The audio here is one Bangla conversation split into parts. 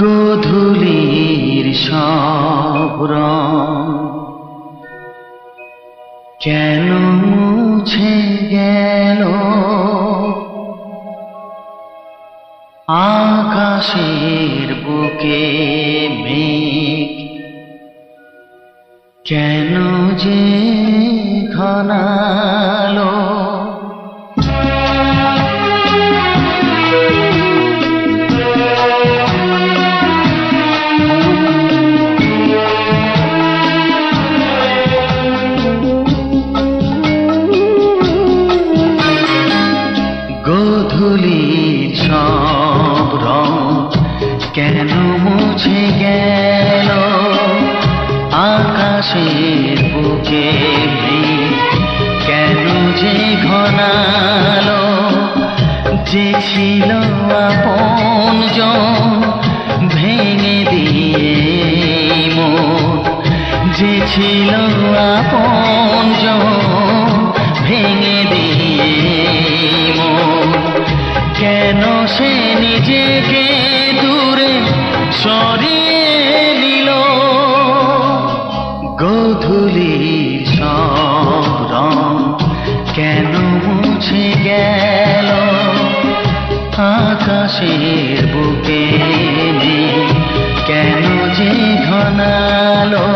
গোধূলির সব রং কেন মুছে গেল, আকাশের বুকে মেঘ কেন যে ঘনালো। গোধূলির সব রং কেন মুছে গেল, আকাশের বুকে মেঘ কেন যে ঘনালো। যে ছিল আপনজন ভেঙে দিয়ে মন, যে ছিল আপনজন ভেঙে দিয়ে মন, কেন সে নিজেকে দূরে সরিয়ে নিল। গোধূলির সব রং কেন মুছে গেল, আকাশের বুকে মেঘ কেন যে ঘনালো।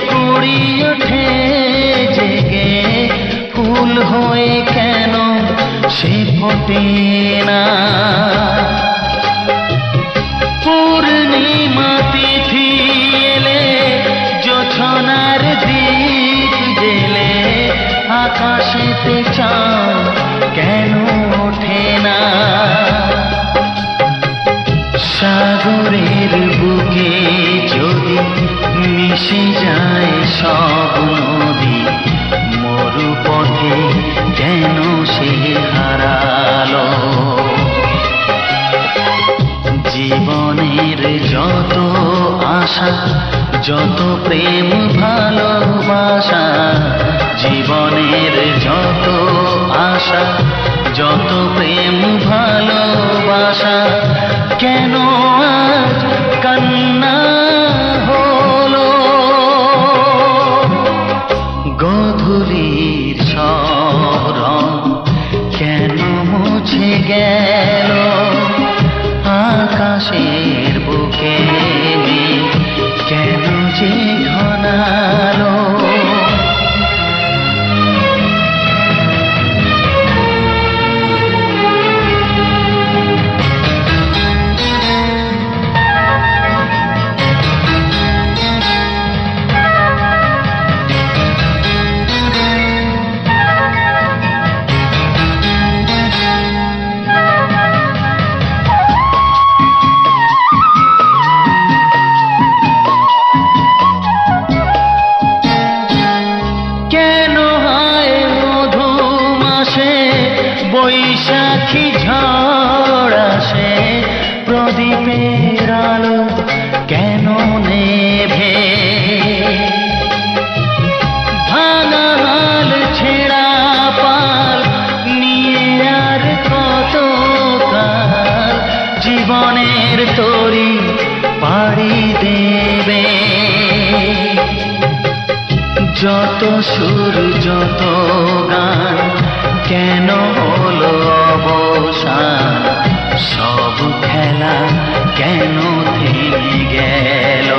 কুড়ি ওঠে জেগে ফুল হয়ে কেন সে ফোটে না। পূর্ণিমা তিথি এলে জোছনার দীপ জেলে আকাশেতে চাঁদ কেন ওঠে না। সাগরের বুকে যদি মিশে যায় সব নদী, মরুপথে কেন সে হারালো। জীবনের যত আশা যত প্রেম ভালোবাসা, জীবনের যত আশা যত প্রেম ভালোবাসা, কেন আজ কান্না হলো। গোধূলির সব রং কেন মুছে গেল, আকাশের বুকে মেঘ কেন যে ঘনালো। বৈশাখী ঝড় আসে, প্রদীপের আলো কেন নেভে। ভাঙা হাল ছেঁড়া পাল নিয়ে আর কত কাল জীবনের তরি পাড়ি দেবে। যত সুর যত গান কেন হলো অবসান, সব খেলা কেন থেমে গেল।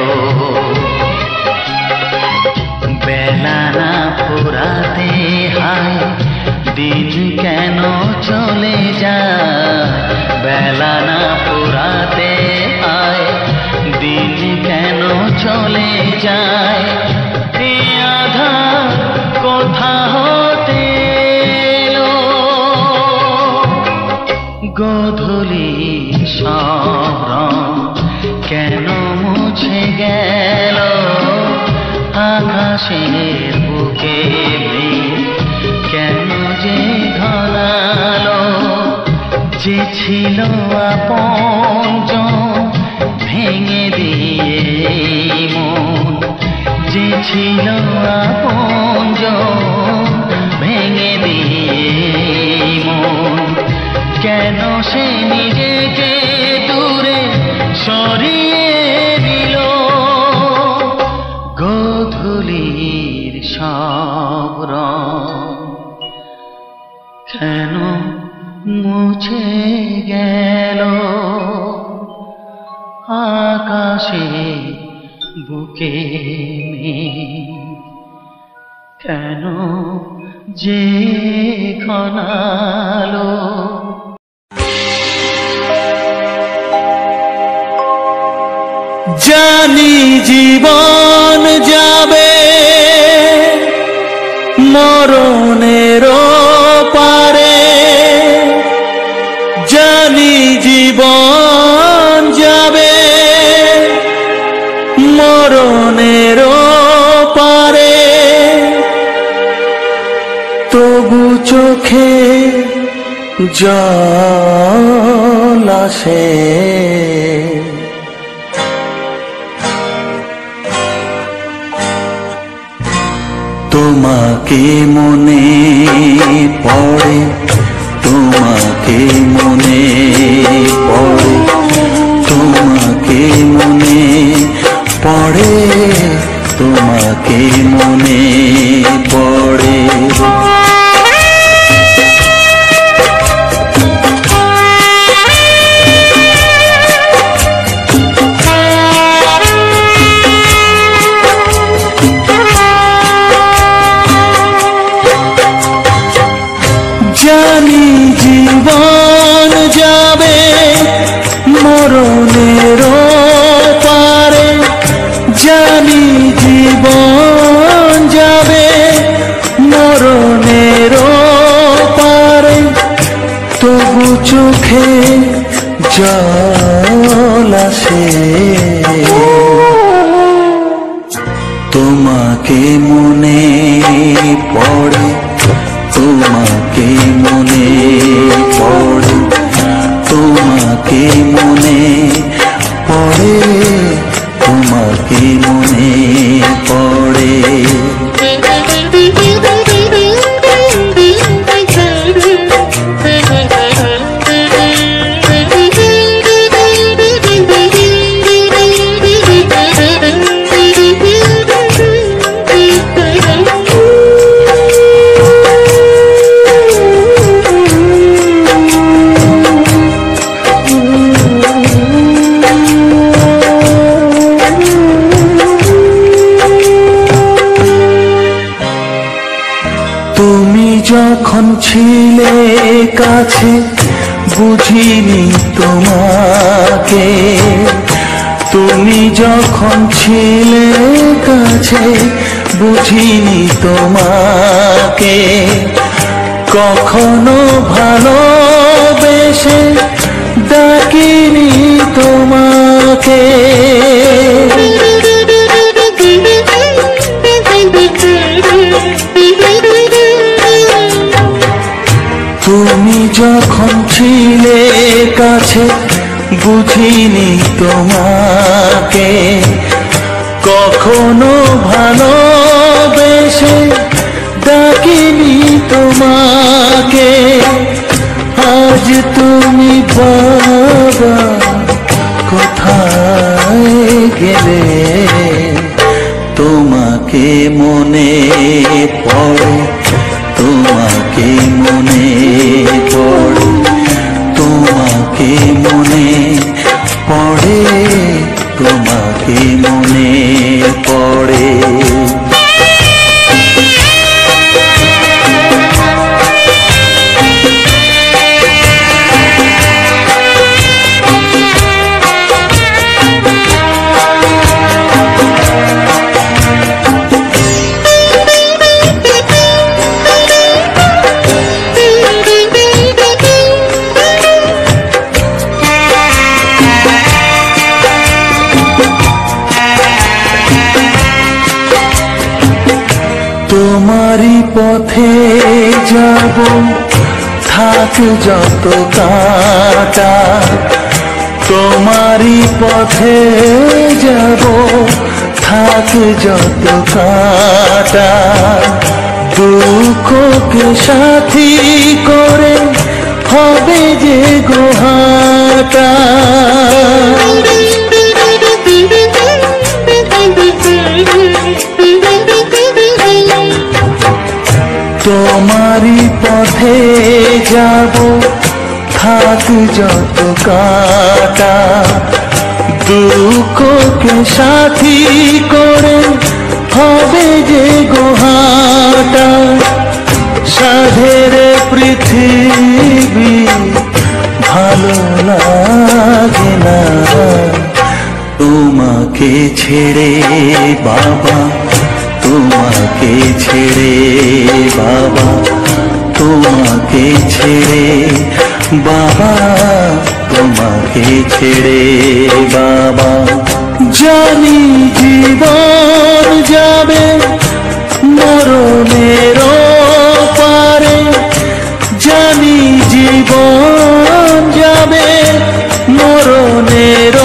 বেলা না ফুরাতে হায় দিন কেন চলে যায়, বেলা না ফুরাতে হায় দিন কেন চলে সব রং কেন মুছে গেল আকাশের বুকে কেন যে ঘনালো যে ছিল আপনজন ভেঙে দিয়ে মন যে ছিল আপনজন ভেঙে দিয়ে মন কেন সে নিজেকে দূরে সরিয়ে দিল গোধূলির সব রং কেন মুছে গেল আকাশে বুকে কেন যে ঘনালো জানি জীবন যাবে মরণের পারে জানি জীবন যাবে মরণের পারে তবু চোখে জল আসে তোমাকে মনে পড়ে তোমাকে মনে পড়ে তোমাকে মনে পড়ে তোমাকে মনে পড়ে জানি জীবন যাবে মরণের পারে জানি জীবন যাবে মরণের পারে তবু চোখে জল আসে তোমাকে মনে পড়ে তোমাকে মনে পড়ে তোমাকে মনে পড়ে তোমাকে মনে পড়ে যখন ছিলে কাছে বুঝিনি তোমাকে তুমি যখন ছিলে কাছে বুঝিনি তোমাকে কখনো ভালোবেসে ডাকিনি তোমাকে তুমি যখন ছিলে কাছে বুঝিনি তোমাকে কখনো ভালোবেসে ডাকিনি তোমাকে আজ তুমি বাবা কোথায় গেলে তোমাকে মনে পড়ে তোমাকে মনে পড়ে তোমাকে মনে পড়ে তোমাকে মনে পড়ে পথে যাব থাক যত কাটা, তোমারই পথে যাব থাক যত কাটা, দুঃখকে সাথী করে হবে যে গোহাটা। তোমারই পথে যাব থাক যত কাটা, দুঃখকে সাথী করে হবে যে গোহাটা। সাধের পৃথিবী ভালো লাগে না তোমাকে ছেড়ে বাবা, তোমাকে ছেড়ে বাবা, তোমাকে ছেড়ে বাবা, তোমাকে ছেড়ে বাবা। জানি জীবন যাবে মরণের পারে, জানি জীবন যাবে মরণের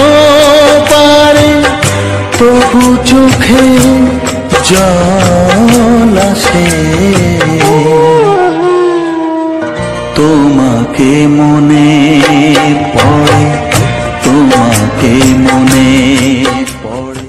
পারে, তবু চোখে জল আসে তোমাকে মনে পড়ে, তোমাকে মনে পড়ে।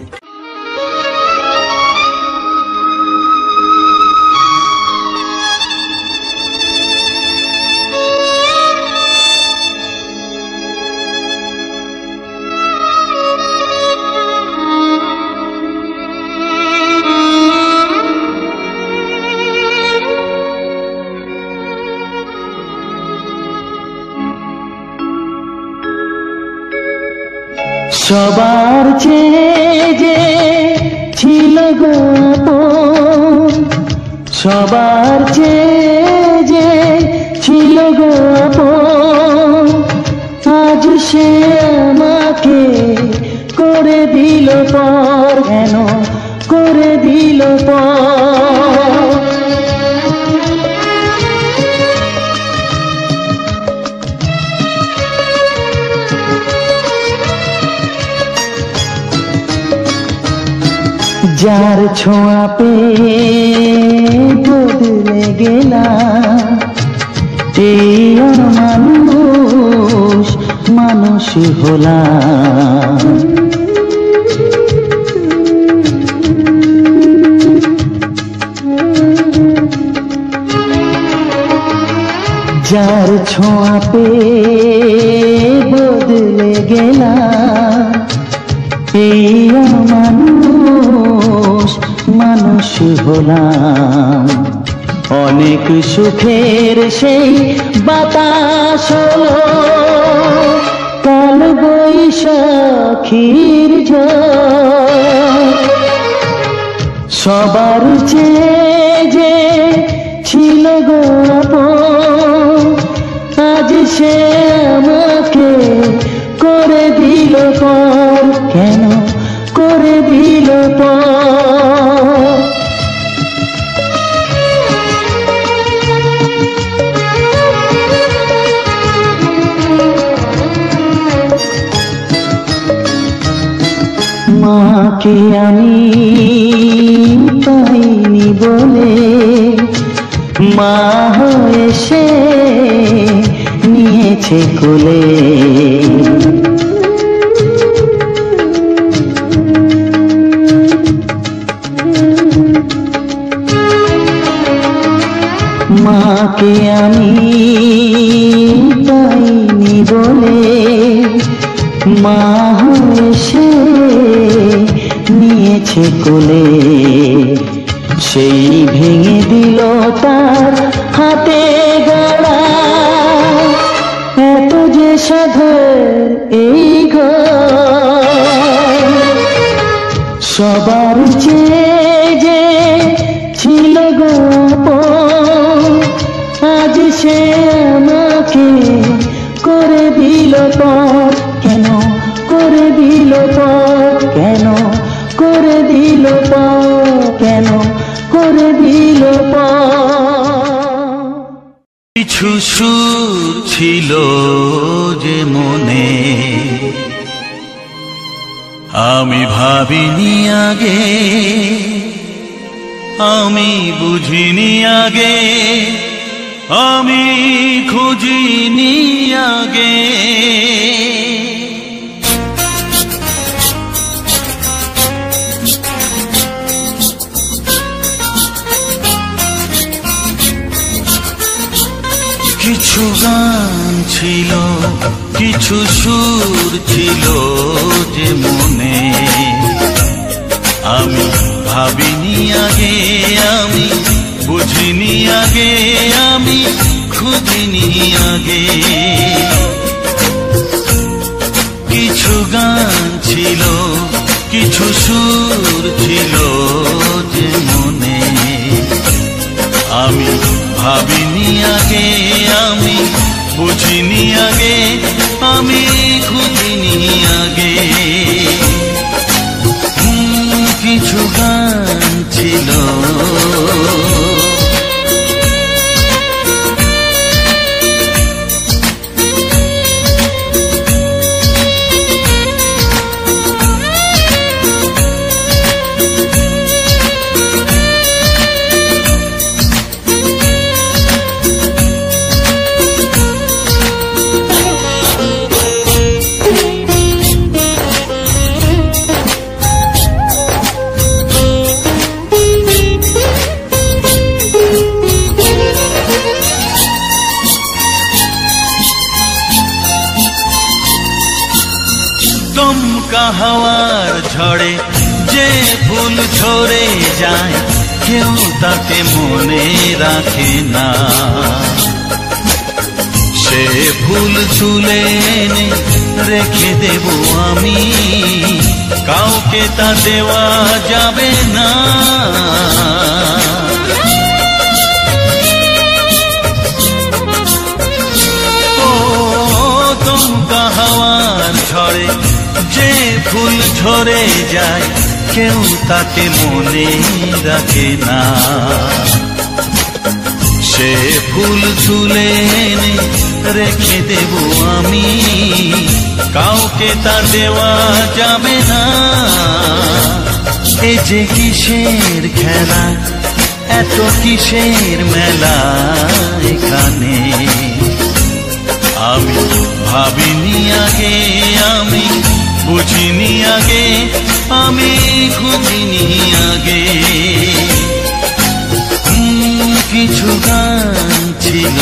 সবার চেয়ে যে ছিল গো আপন, সবার চেয়ে যে ছিল গো আপন, আজ সে আমাকে করে দিল পর, কেন করে দিল পর। যার ছোঁয়া পেয়ে বদলে গেলাম, এই মানুষ মানুষ হলাম। যার ছোঁয়া পেয়ে বদলে গেলাম, এই মানুষ মানুষ হলাম। অনেক সুখের সেই বাতাস হলো কাল বৈশাখীর ঝড়। সবার চেয়ে যে ছিল গো আপন, আজ সে আমাকে করে দিল পর, কেন করে দিল পর। মাকে আমি পাইনি বলে মা হয়ে সে নিয়েছে কোলে। মাকে আমি পাইনি বলে মা হয়ে সে নিয়েছে কোলে। সেই ভেঙে দিল তার হাতে গড়া, এত যে সাধের এই ঘর। সবার চেয়ে যে ছিল গো আপন, আজ সে আমাকে করে দিল পর, কেন করে দিল পর, কেন করে দিল পর, কেন করে দিল পর। কিছু সুর ছিল যে মনে, আমি ভাবিনি আগে, আমি বুঝিনি আগে, আমি খুঁজিনি আগে। কিছু গান ছিল, কিছু সুর ছিল যে মনে, আমি ভাবিনি আগে, আমি বুঝিনি আগে, আমি খুঁজিনি আগে। কিছু গান ছিল, কিছু সুর ছিল যে মনে, আমি ভাবিনি আগে, আমি বুঝিনি আগে, আমি খুঁজিনি আগে। কিছু গান ছিল, দমকা হাওয়ার ঝড়ে যে ফুল ঝরে যায়, কেউ তাকে মনে রাখে না। সে ফুল তুলে এনে রেখে দেব আমি, কাউকে তা দেওয়া যাবে না। ও দমকা হাওয়ার ঝড়ে যে ফুল ঝরে যায়, কেউ তাকে মনে রাখে না। সে ফুল তুলে এনে রেখে দেব আমি, কাউকে তা দেওয়া যাবে না। এ যে কিসের খেলা, এত কিসের মেলা এখানে, আমি ভাবিনি আগে, আমি বুঝিনি আগে, আমি খুঁজিনি আগে। কিছু গান ছিল,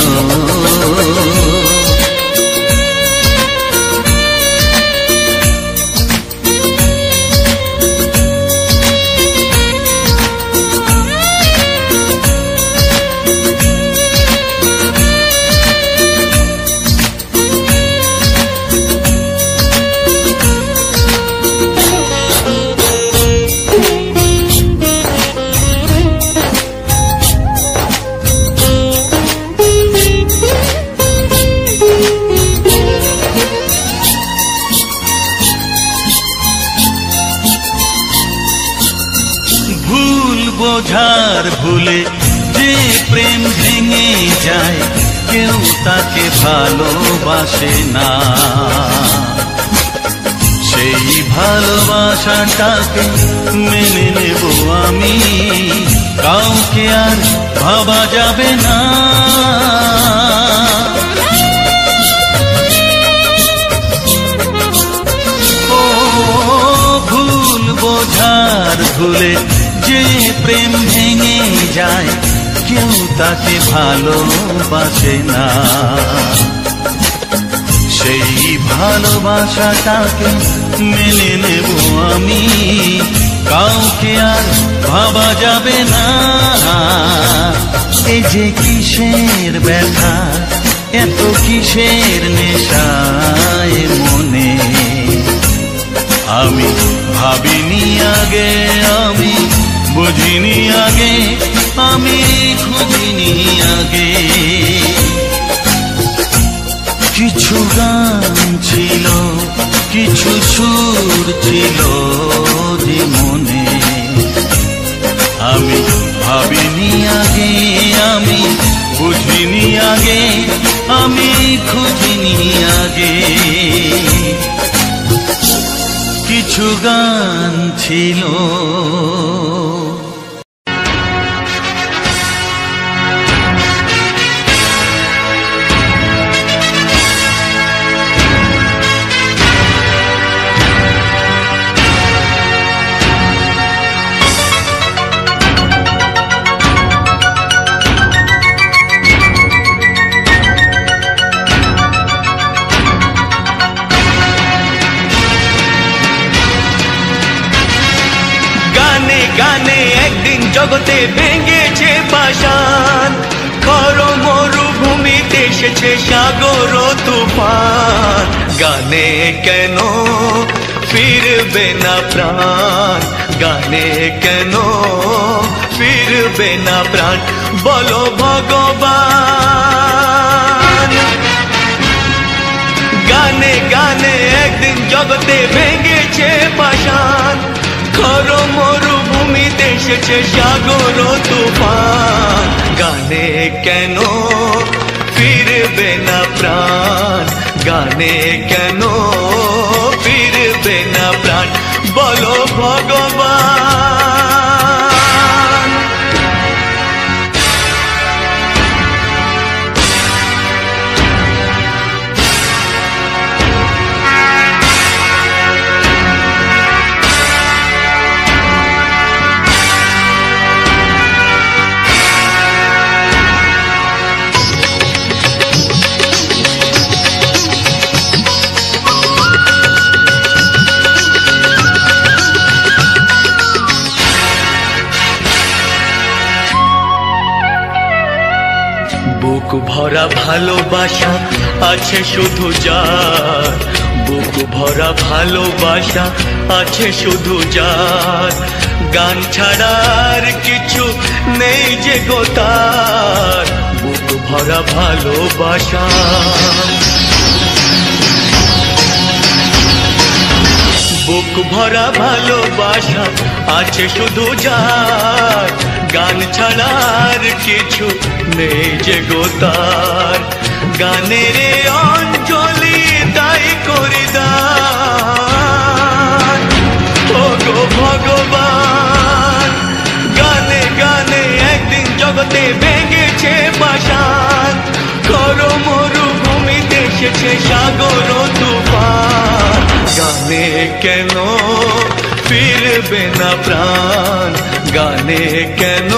বোঝার ভুলে যে প্রেম ভেঙে যায়, কেউ তাকে ভালোবাসে না। সেই ভালোবাসাটাকে মেনে নেব আমি, কাউকে আর ভাবা যাবে না। ও ভুল বোঝার ভুলে যে প্রেম ভেঙে যায়, কেউ তাকে ভালোবাসে না। সেই ভালোবাসাটাকে মেনে নেব আমি, কাউকে আর ভাবা যাবে না। এই যে কিসের ব্যথা, এত কিসের নেশায় মনে, আমি ভাবিনি আগে, আমি বুঝিনি আগে, আমি খুঁজিনি আগে। কিছু গান ছিল, কিছু সুর ছিল যে মনে, আমি ভাবিনি আগে, আমি বুঝিনি আগে, আমি খুঁজিনি আগে। কিছু গান ছিল গানে একদিন জগতে ভেঙেছে পাষাণ, খর মরুভূমিতে এসেছে সাগর তুফান। গানে কেন ফিরবে না প্রাণ, গানে কেন ফিরবে না প্রাণ, বলো ভগবান। গানে গানে একদিন জগতে ভেঙেছে পাষাণ, খর মরুভূমিতে এসেছে সাগর তুফান। গানে কেন ফিরবে না প্রাণ, গানে কেন ফিরবে না প্রাণ, বলো ভগবান। বুক ভরা ভালোবাসা আছে শুধু যার, বুক ভরা ভালোবাসা আছে শুধু যার, গান ছাড়ার কিছু নেই যে গো তার। বুক ভরা ভালোবাসা, বুক ভরা ভালোবাসা আছে শুধু যার, গান ছাড়ার কিছু নেই যে গো তার। গানের অঞ্জলি তাই করি দান, ও গো ভগবান। গানে গানে একদিন জগতে ভেঙেছে পাষাণ, খর মরুভূমিতে এসেছে সাগর তুফান। গানে কেন ফিরবে না প্রাণ, গানে কেন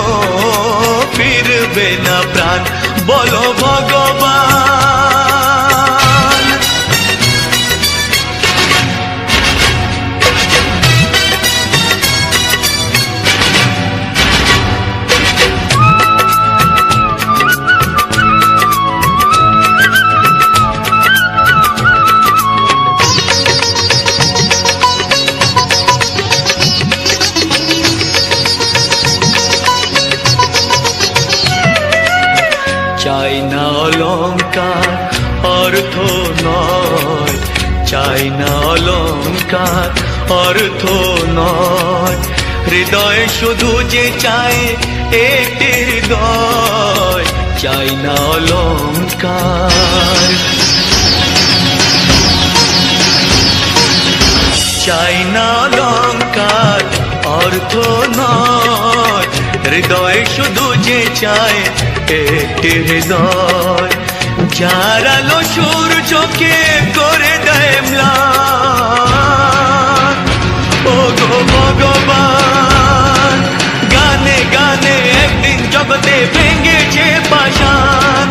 ফিরবে না প্রাণ, বলো ভগবান। চাই না অলংকার অর্থ নয়, চাই না অলংকার অর্থ নয়, হৃদয় শুধু যে চায় একটি হৃদয়। চাই না অলংকার, চাই না অলংকার অর্থ নয়, হৃদয় শুধু যে চায় একটি হৃদয়। যার আলো সূর্যকে করে দেয় ম্লান, ও গো ভগবান। গানে গানে একদিন জগতে ভেঙেছে পাষাণ,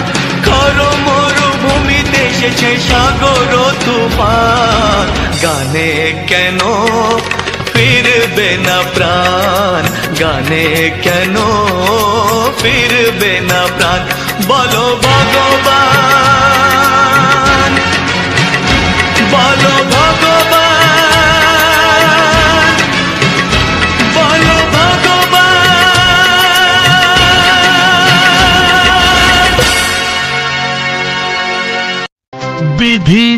খর মরুভূমিতে এসেছে সাগর তুফান। গানে কেন ফিরবে না প্রাণ, গানে কেন ফিরবে না প্রাণ, বলো ভগবান, বলো ভগবান, বলো ভগবান। বিধি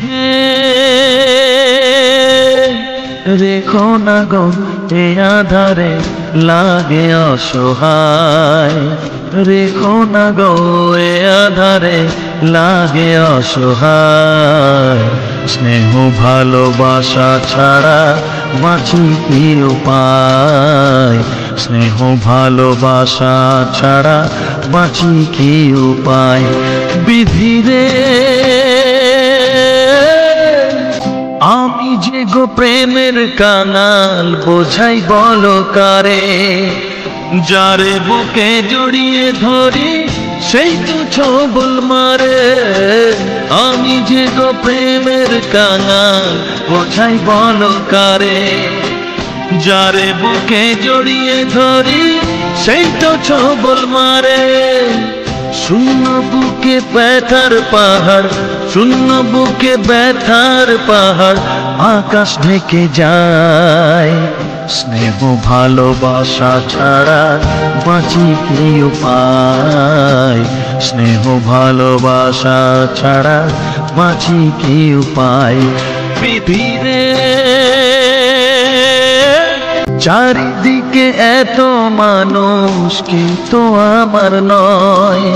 রেখো না গো এ আধারে লাগে অসহায়, রেখো না গো এ আধারে লাগে অসহায়। স্নেহ ভালোবাসা ছাড়া বাঁচি কি উপায়? স্নেহ ভালোবাসা ছাড়া বাঁচি কি উপায়? বিধি রে আমি যে গো প্রেমের কাঙাল, বোঝাই বলো কারে? যারে বুকে জড়িয়ে ধরি সেই তো ছবল মারে। আমি যে গো প্রেমের কাঙাল, বোঝাই বলো কারে? যারে বুকে জড়িয়ে ধরি সেই তো ছবল মারে। শূন্য বুকে ব্যথার পাহাড়, শূন্য বুকে ব্যথার পাহাড় আকাশ ঢেকে যায়। স্নেহ ভালোবাসা ছাড়া বাঁচি কি উপায়? স্নেহ ভালোবাসা ছাড়া বাঁচি কি উপায়? বিধি রে চারিদিকে এত মানুষ কিন্তু আমার নয়।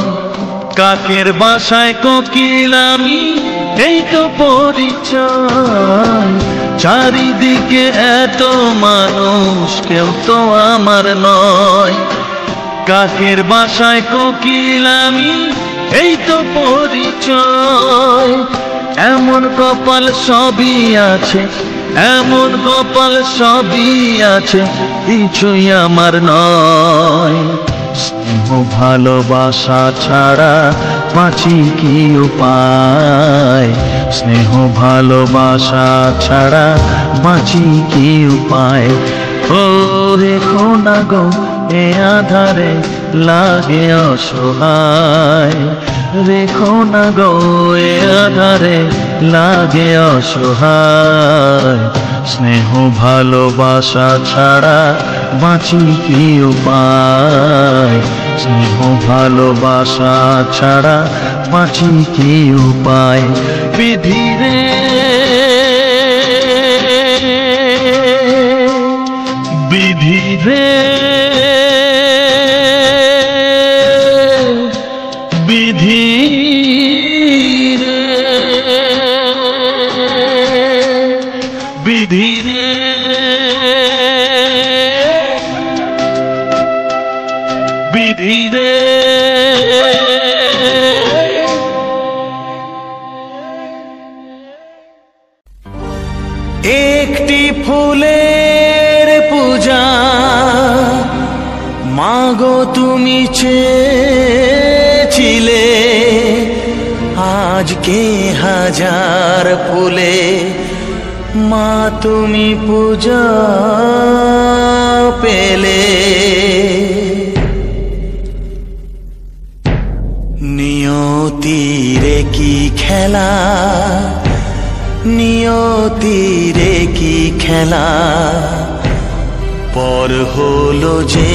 কাকের বাসায় কোকিল আমি, এই তো পরিচয়। চারিদিকে এত মানুষ কেউ তো আমার নয়। কাকের বাসায় কোকিল আমি, এই তো পরিচয়। এমন কপাল সবই আছে, এমন কপাল সবই আছে, কিছুই আমার নয়। স্নেহ ভালোবাসা ছাড়া বাঁচি কি উপায়? স্নেহ ভালোবাসা ছাড়া বাঁচি কি উপায়? ও রেখো না গো এ আধারে লাগে অসহায়। রেখো না গো এ আধারে লাগে অসহায়। স্নেহ ভালোবাসা ছাড়া বাঁচি কি উপায়? স্নেহ ভালোবাসা ছাড়া বাঁচি কি উপায়? বিধি রে বিধি রে বিধি রে বিধি রে বিধি রে। একটি ফুলের পূজা মাগো তুমি চেয়েছিলে, আজকে হাজার ফুলে মা তুমি পূজা পেলে। নিয়তিরে কি খেলা, নিয়তিরে কি খেলা, পর হলো যে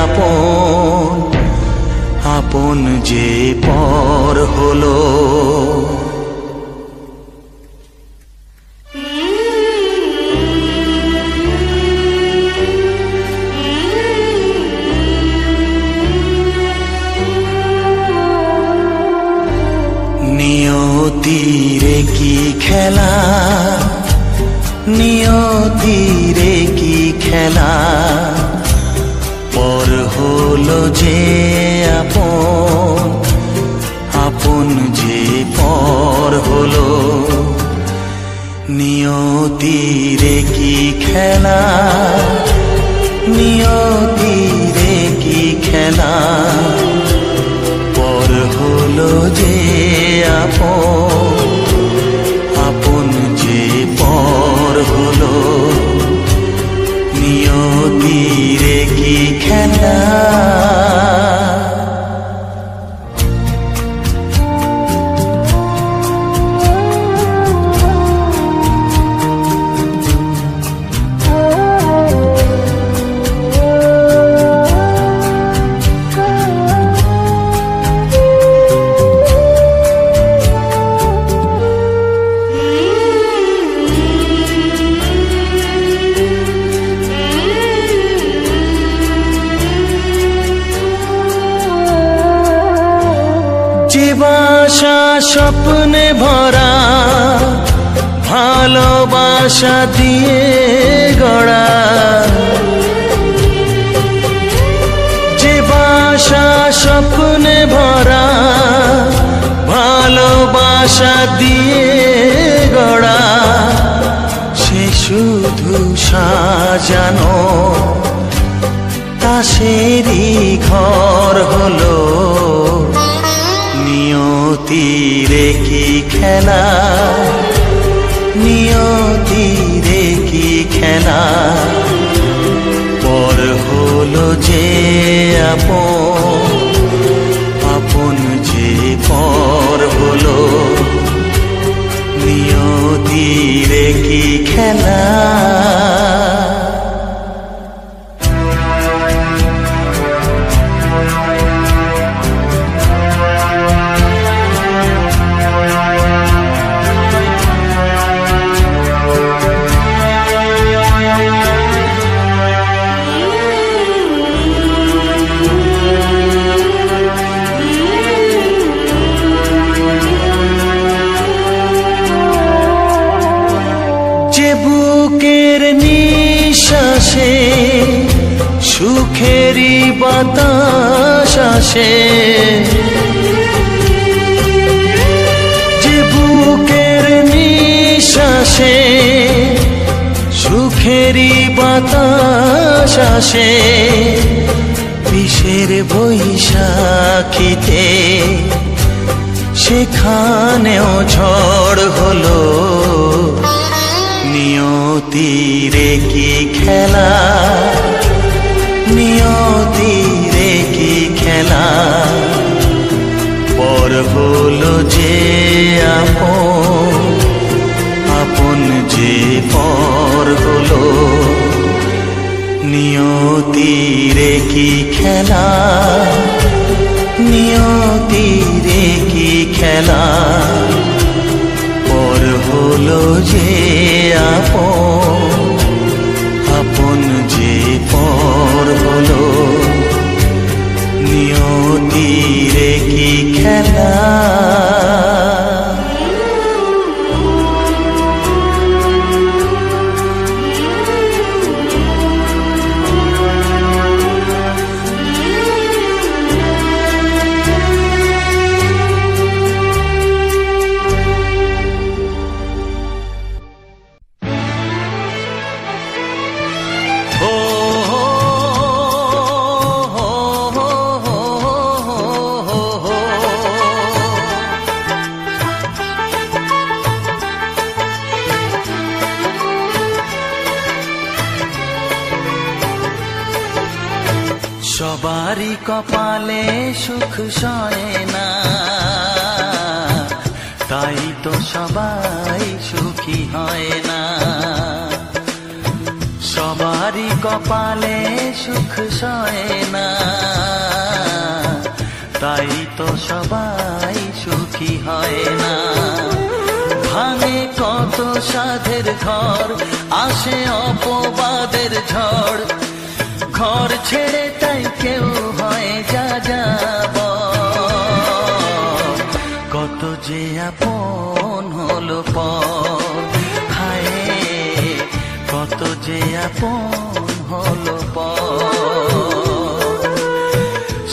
আপন, আপন যে পর হলো। নিয়তিরে কি খেলা, নিয়তিরে কি খেলা, পর হলো যে আপন, আপন যে পর হলো। নিয়তিরে কি খেলা, নিয়তিরে কি খেলা, পর হলো যে আপন, আপন যে পর হলো। নিয়তিরে কি খেলা। বাসা স্বপ্নে ভরা ভালোবাসা দিয়ে গড়া, যে বাসা স্বপ্নে ভরা ভালোবাসা দিয়ে গড়া, সে শুধু সাজানো তাসেরই ঘর হলো। নিয়তিরে কি খেলা, নিয়তিরে কি খেলা, পর হলো যে আপন, আপন যে পর হলো। নিয়তিরে কি খেলা। বুকের নিঃশ্বাসে সুখেরই বাতাস আসে, যে বুকের নিঃশ্বাসে সুখেরই বাতাস আসে, বিষের বৈশাখীতে সেখানেও ঝড় হলো। নিয়তিরে কি খেলা, নিয়তিরে কি খেলা, পর হলো যে আপন, আপন যে পর হলো। নিয়তিরে কি খেলা, নিয়তিরে কি খেলা, পর হলো যে আপন, আপন যে পর হলো। নিয়তিরে কি খেলা। সবারই কপালে সুখ সয় না, তাই তো সবাই সুখী হয় না। সবারই কপালে সুখ সয় না, তাই তো সবাই সুখী হয় না। ভাঙে কত সাধের ঘর, আসে অপবাদের ঝড়, ঘর ছেড়ে তাই কেউ হয় যা যাব। কত যে আপন হলো পর, হায় কত যে আপন হলো পর।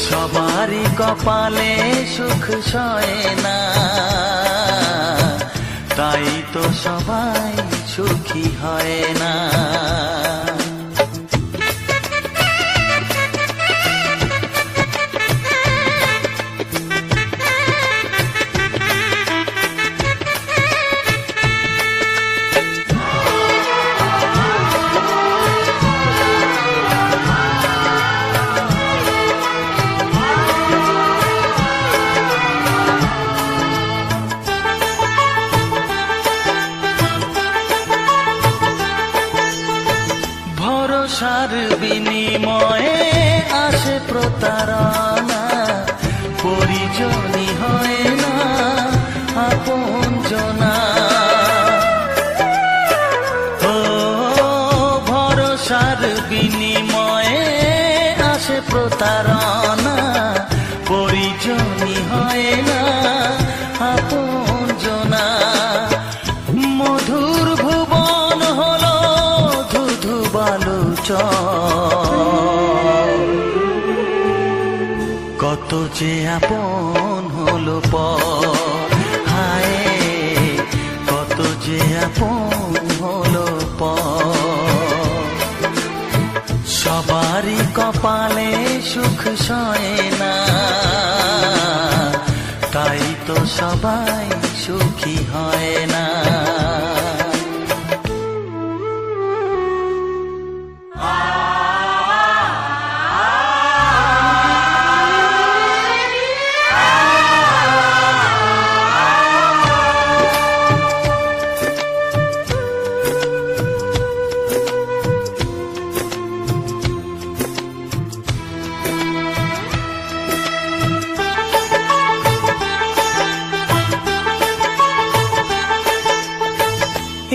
সবারই কপালে সুখ সয় না, তাই তো সবাই সুখী হয় না। ভরসার বিনিময়ে আসে প্রতারণা, পরিজনই হয় না আপনজনা। ও ভরসার বিনিময়ে আসে প্রতারণা, পরিজনই হয় না চল। কত যে আপন হলো পর, হায় কত যে আপন হলো পর। সবারই কপালে সুখ সয় না, তাই তো সবাই সুখী হয় না।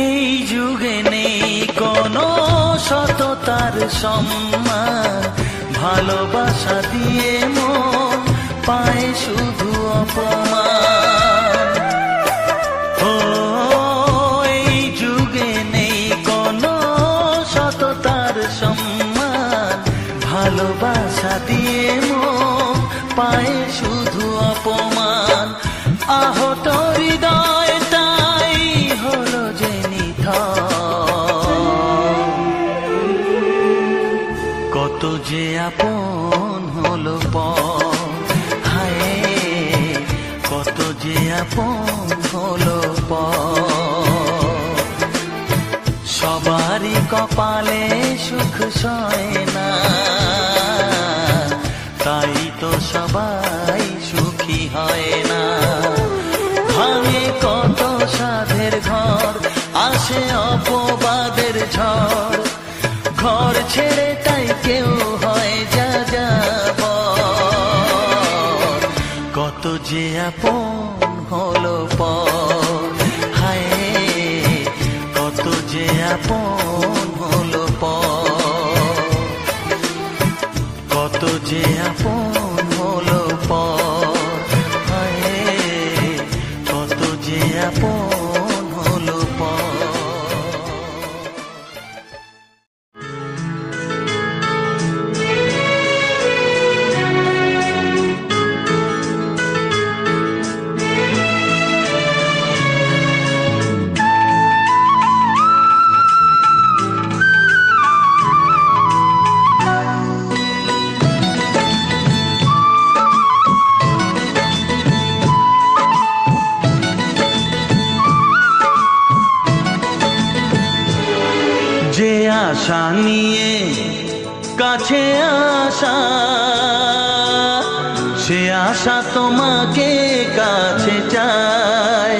এই যুগে নেই কোনো সততার সম্মান, ভালোবাসা দিয়ে মন পায় শুধু অপমান। ও এই যুগে নেই কোনো সততার সম্মান, ভালোবাসা দিয়ে মন পায় শুধু অপমান। আহত হৃদয়টাই হলো যে কত যে আপন হলো পর, হায় কত যে আপন হলো পর। সবারই কপালে সুখ সয় না, তাই তো সবাই সুখী হয় না। ভাঙে কত সাধের ঘর, আসে অপবাদের ঝড়, ঘর ছেড়ে তাই কেউ হয় যা যাবার। কত যে আপন হলো পর, হায় কত যে আপন হলো পর। কত যে আপন হলো পর, হায় কত যে আপন হলো পর। যে আশা নিয়ে কাছে আসা, সে আশা তোমাকে কাছে চায়।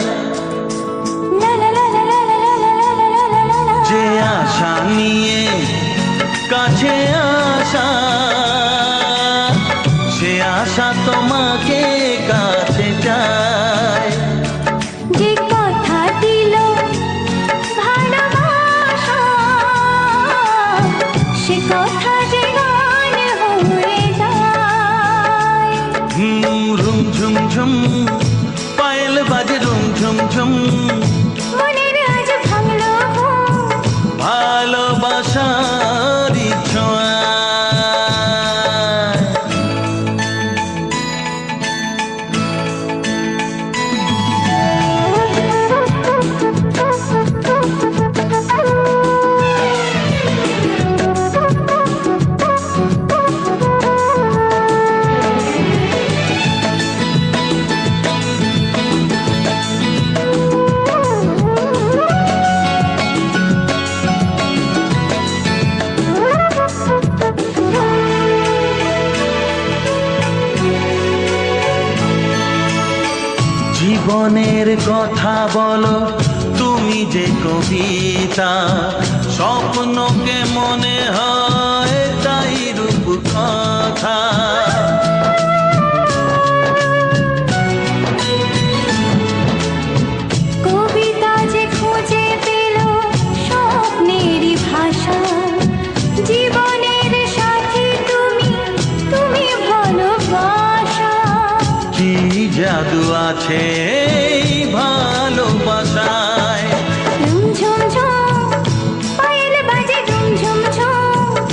যে আশা নিয়ে কাছে আসা, সে আশা তোমাকে কাছে চায়। যে কথা দিল ভালোবাসা, সে কথা যে গান হয়ে যায়। রুম ঝুম ঝুম পায়েল বাজে, রুম ঝুম ঝুম মনের আজ ভাঙলো ভালোবাসার ছোঁয়া। জীবনের কথা বলো তুমি যে কবিতা, স্বপ্নকে মনে হয় তাই রূপ কথা। কবিতা যে খুঁজে পেল স্বপ্নেরই ভাষা, জীবনের সাথী তুমি, তুমি ভালোবাসা। কি জাদু আছে এই ভালোবাসায়। রুম ঝুম ঝুম পায়েল বাজে, রুম ঝুম ঝুম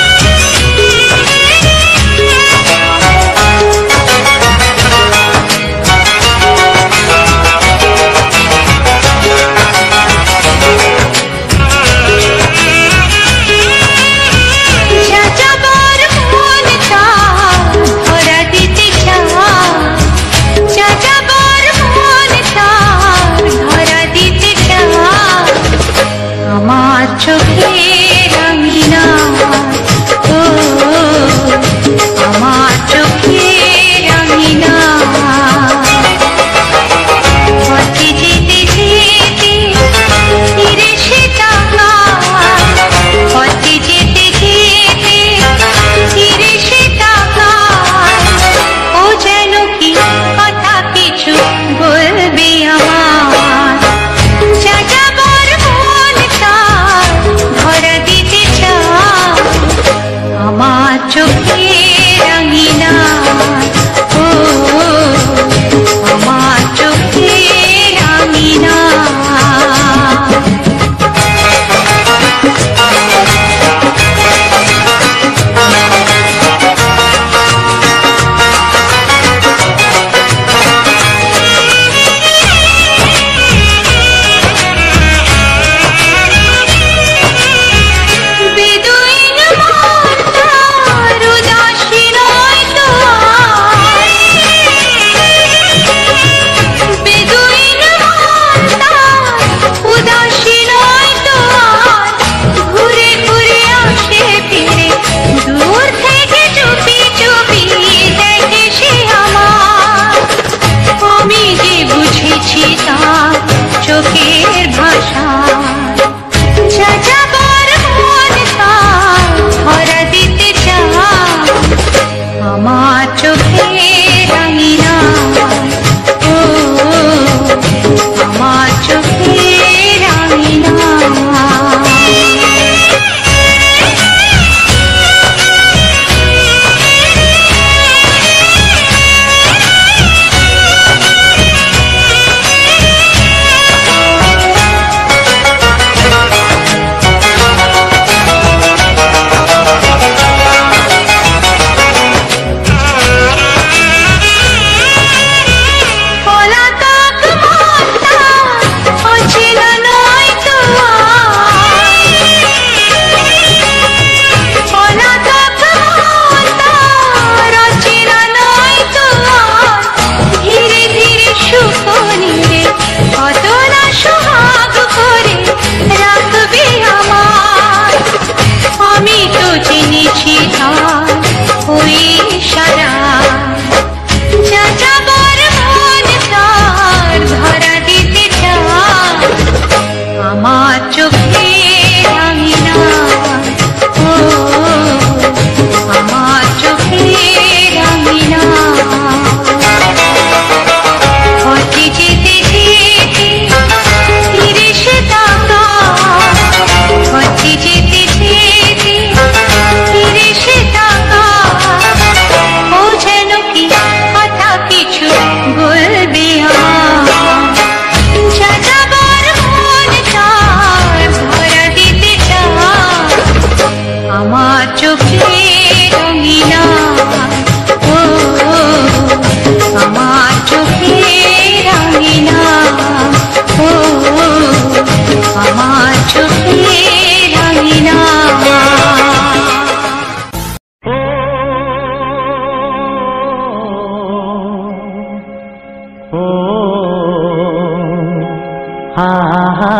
হা হা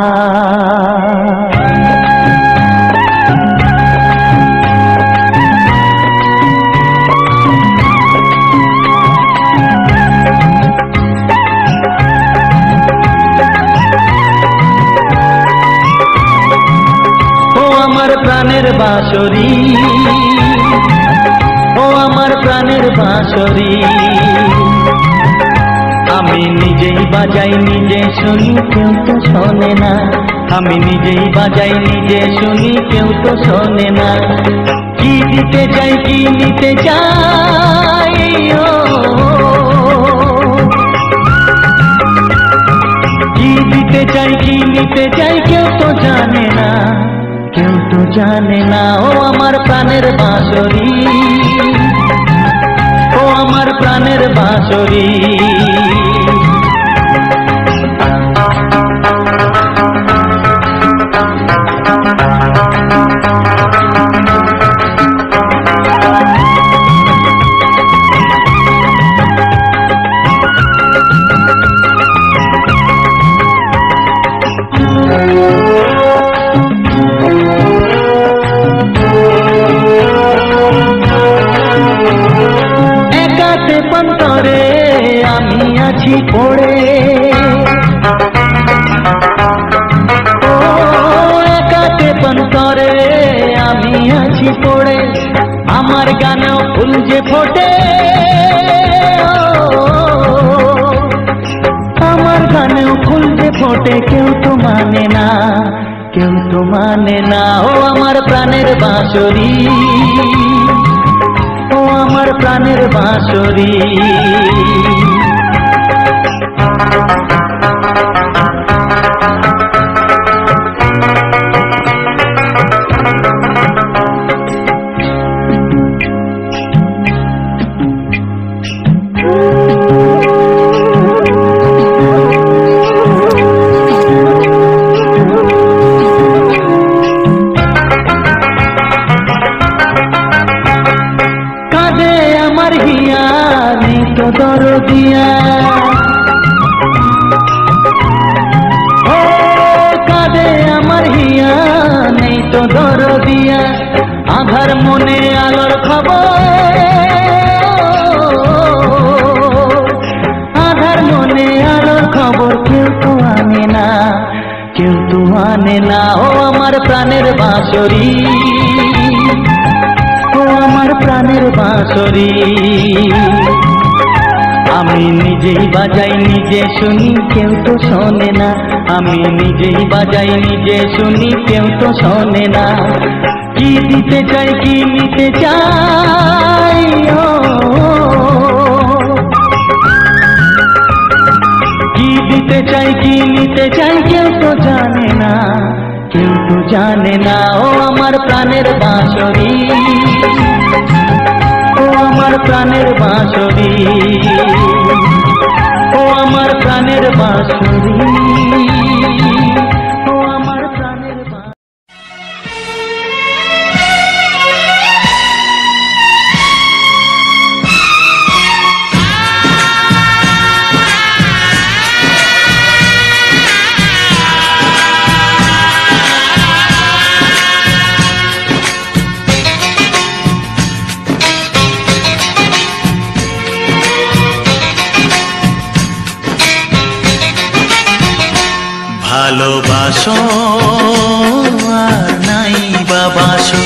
প্রাণের বাঁশরি, ও আমার প্রাণের বাঁশরি, আমি নিজেই বাজাই নিজে শুনি কেউ তো শোনে না, আমি নিজেই বাজাই নিজে শুনি কেউ তো শোনে না। কি দিতে চাই কি নিতে চাই, কি দিতে চাই কি নিতে চাই কেউ তো জানে না, কেউ তো জানে না। ও আমার প্রাণের বাঁশরি, ও আমার প্রাণের বাঁশরি, পন্তরে আমি আছি পড়ে, ও একাতে পন্তরে আমি আছি পড়ে, আমার গানেও ফুল যে ফোটে, আমার গানেও ফুল যে ফোটে, কেউ তো মানে না, কেউ তো মানে না। ও আমার প্রাণের বাঁশরি, ও আমার প্রাণের বাঁশরি, দরদিয়া, ও কাঁদে আমার হিয়া নেই তো দরদিয়া, আধার মনে আলোর খবর, আধার মনে আলোর খবর কেউ তো আনে না, কেউ তো আনে না। ও আমার প্রাণের বাঁশরি, ও আমার প্রাণের বাঁশরি, আমি নিজেই বাজাই নিজে শুনি কেউ তো শোনে না, আমি নিজেই বাজাই নিজে শুনি কেউ তো শোনে না। কি দিতে চাই কি নিতে চাই, কি দিতে চাই কি নিতে চাই কেউ তো জানে না, কেউ তো জানে না। ও আমার প্রাণের বাঁশরি, ও আমার প্রাণের বাঁশরি, ও আমার প্রাণের বাঁশরি, ও আমার প্রাণের বাঁশরি। ভালোবাসো আর নাই বাবাসো,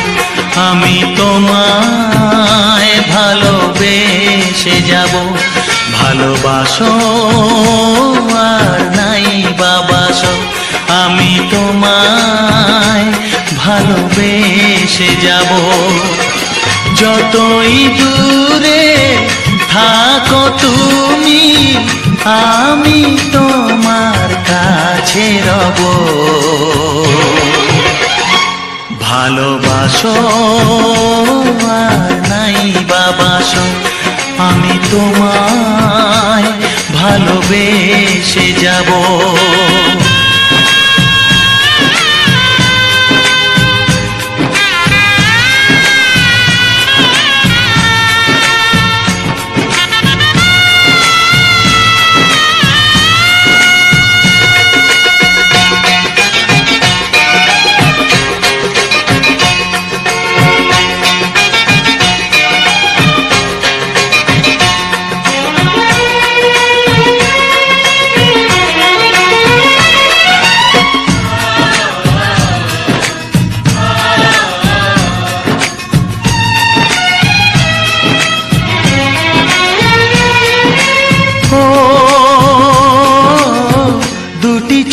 আমি তোমায় ভালোবেসে যাব। ভালোবাসো আর নাই বাবাসো, আমি তোমায় ভালোবেসে যাব। যতই দূরে থাকো তুমি, আমি তোমার কাছে রব। ভালোবাসো আর নাই বাবাসো, আমি তোমায় ভালোবেসে যাব।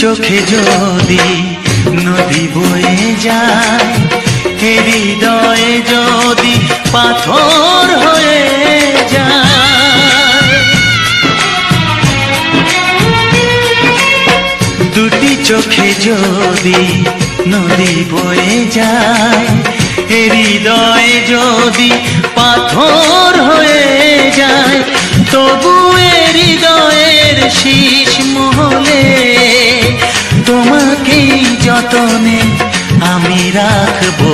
চোখে যদি নদী বয়ে যায়, হৃদয়ে যদি পাথর হয়ে যায়, দুটি চোখে যদি নদী বয়ে যায়, হৃদয়ে যদি পাথর হয়ে যায়, তবু হৃদয়ের শীষ মহলে তোমাকেই যতনে আমি রাখবো।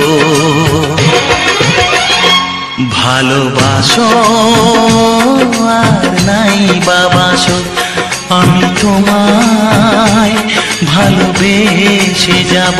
ভালোবাসো আর নাই বাবাসো, আমি তোমায় ভালোবেসে যাব।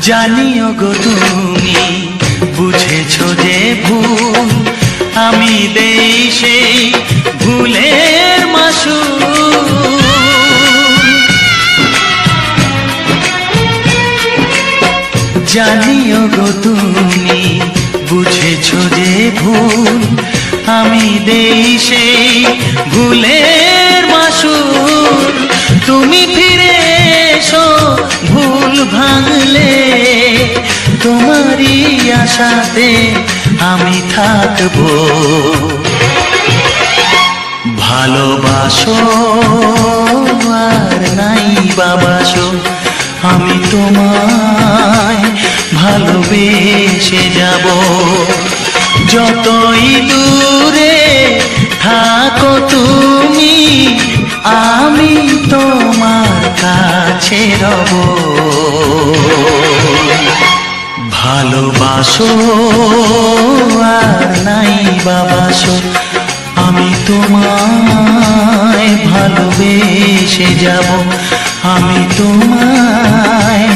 জানিও গো তুমি বুঝেছো যে ভুল, আমি দেই সেই ভুলের মাসুল। জানিও গো তুমি বুঝেছো যে ভুল, আমি দেই সেই ভুলের মাসুল। তুমি ফিরে এসো ভুল ভাঙলে, তোমারই আশাতে আমি থাকবো। ভালোবাসো আর নাই বাবাসো, আমি তোমায় ভালোবেসে যাব। যতই দূরে থাকো তুমি, আমি তোমার কাছে রব। ভালোবাসো আর নাই বাবাসো, আমি তোমায় ভালোবেসে যাব। আমি তোমায়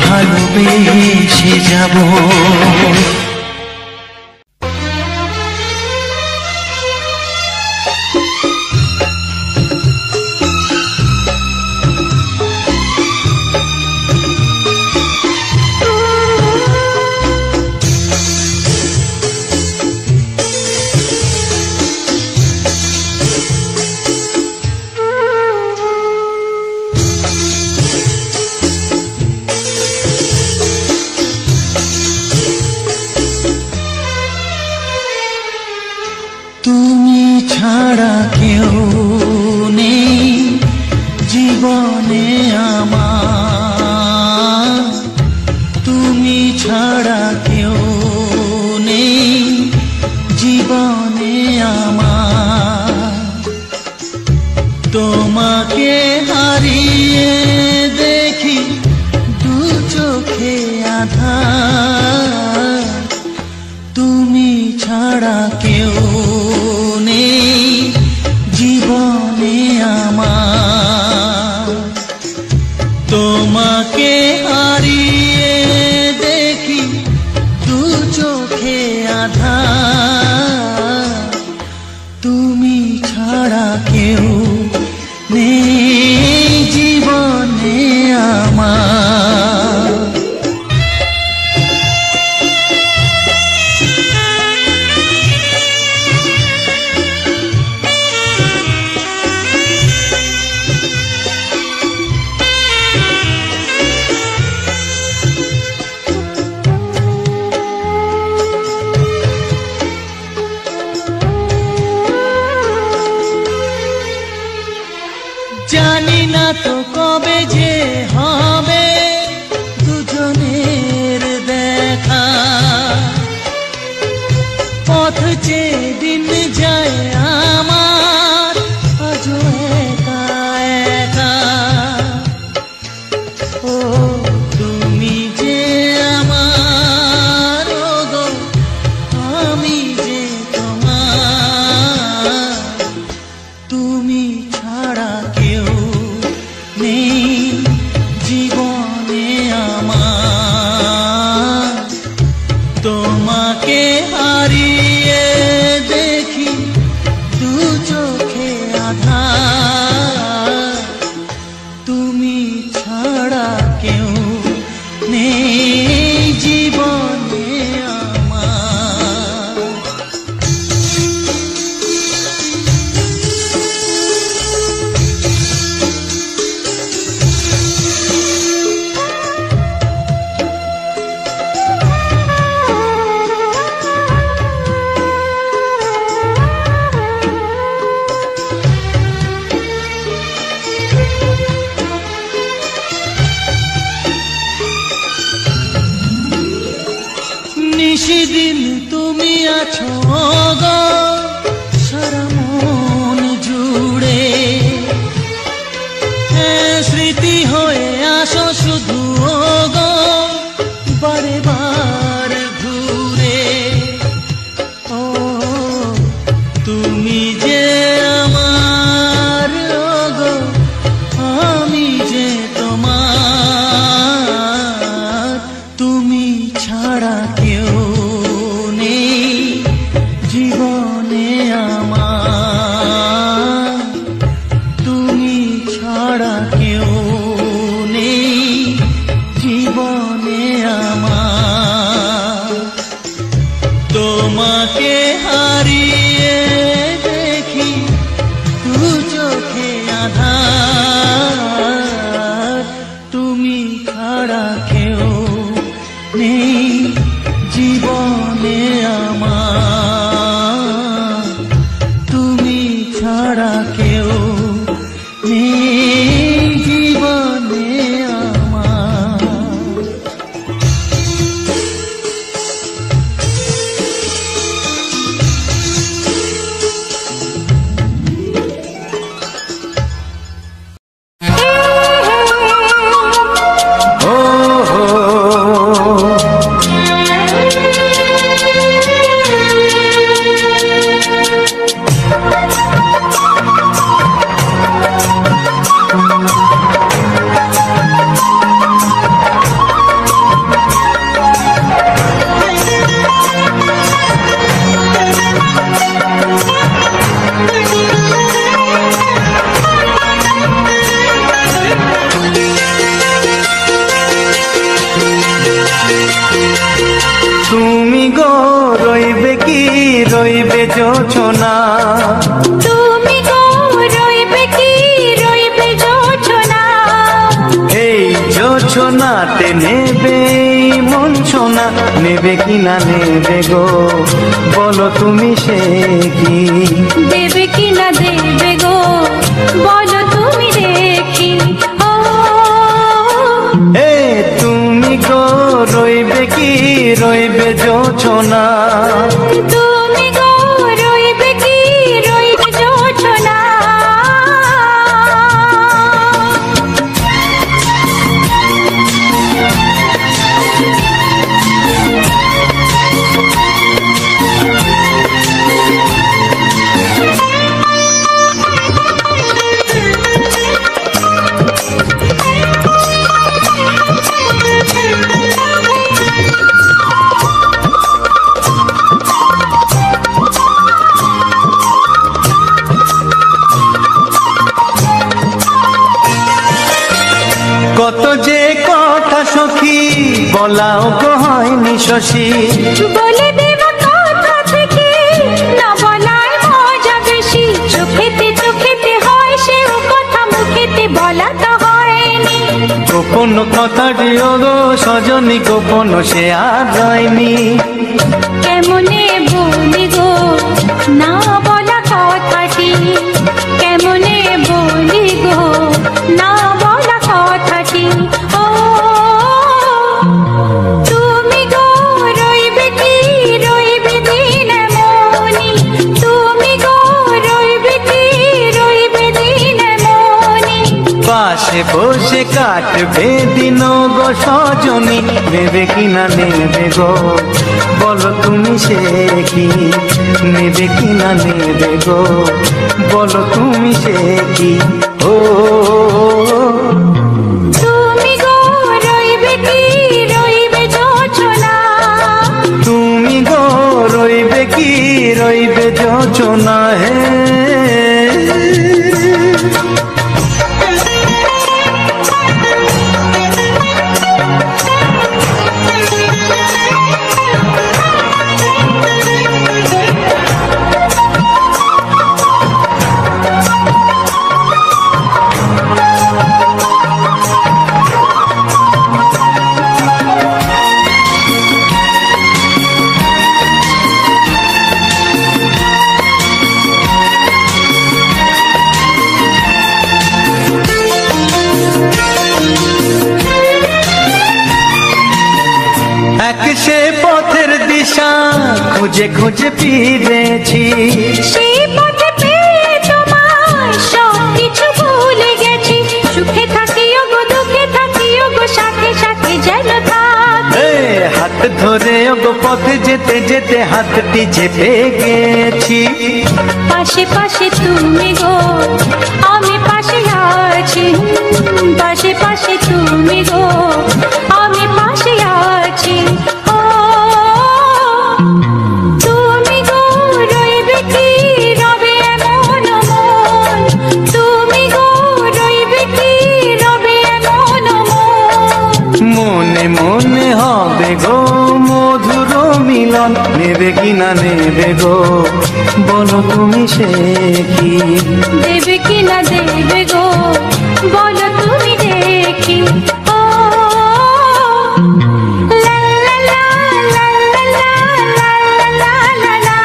ভালোবেসে যাব। তুমি ছাড়া কেউ নেই জীবনে আমার, তুমি ছাড়া কেউ নেই জীবনে আমার। তোমাকে হারিয়ে দেখি দু চোখে আঁধার, তুমি ছাড়া কেউ নেই জীবনে আমার। তোমাকে হারিয়ে দেখি দু চোখে আঁধার, তুমি ছাড়া কেউ নেই জীবনে আমার। জানি না তো কবে যে হবে দুজনের দেখা, পথ চেয়ে দিন যায় আমার আজও একা একা। ও তুমি যে আমার, ও গো আমি যে তোমার, আমার তুমি ছাড়া কেউ নেই জীবনে আমার তোমাকে হারিয়ে দেখি দু চোখে আধার তুমি ছাড়া কেউ নেই জীবনে আমার তুমি ছাড়া কেউ নেই জীবনে আমার তুমি গো রইবে কি রইবে যোছনা তুমি গো রইবে কি রইবে যোছনা এই যোছনাতে নেবে মন সোনা নেবে কি না নেবে গো বলো তুমি সে কি দেবে কি না দেবে গো বলো তুমি দেখি ও এ তুমি গো রইবে কি রইবে যোছনা তুমি গো রইবে কি রইবে যোছনা কত যে কথা সখী বলাও গো হয়নি শশী বলে দেব কথা থেকে না বলায় মজা বেশি চোখেতে হয় সে কথা মুখেতে বলা তো হয়নি গোপন কথা দিও গো সজনী গোপন সে আর হয়নি কেমনে বলি গো না বলা কথাটি কেমনে বলি গো না বলা কথাটি ও তুমি গো রইবে কি রইবে দিন মনি তুমি গো রইবে কি রইবে দিন মনি পাশে বসে কাটবে দিন গো সজনী নেবে কি না নেবে গো বলো তুমি সে কি নেবে কি না নেবে গো বলো তুমি সে কি ও তুমি গো রইবে কি রইবে যোছনা তুমি গো রইবে কি রইবে যোছনা হে সে পথের দিশা খুঁজে খুঁজে ফিরেছি সেই পথে পেয়ে তোমার সব কিছু ভুলে গেছি সুখে থাকিও গো দুঃখে থাকিও গো সাথে সাথে যেন থাক হাত ধরে গো পথে যেতে যেতে হাতটি চেপে গেছি পাশে পাশে তুমি গো আমি পাশে আছি পাশে পাশে তুমি গো আমি পাশে আছি ও তুমি গো রইবে কি না নেবে গো, বলো তুমি সে কি? দেবে কি না দেবে গো, বলো তুমি দেখি। ও লা লা লা লা লা লা লা লা লা।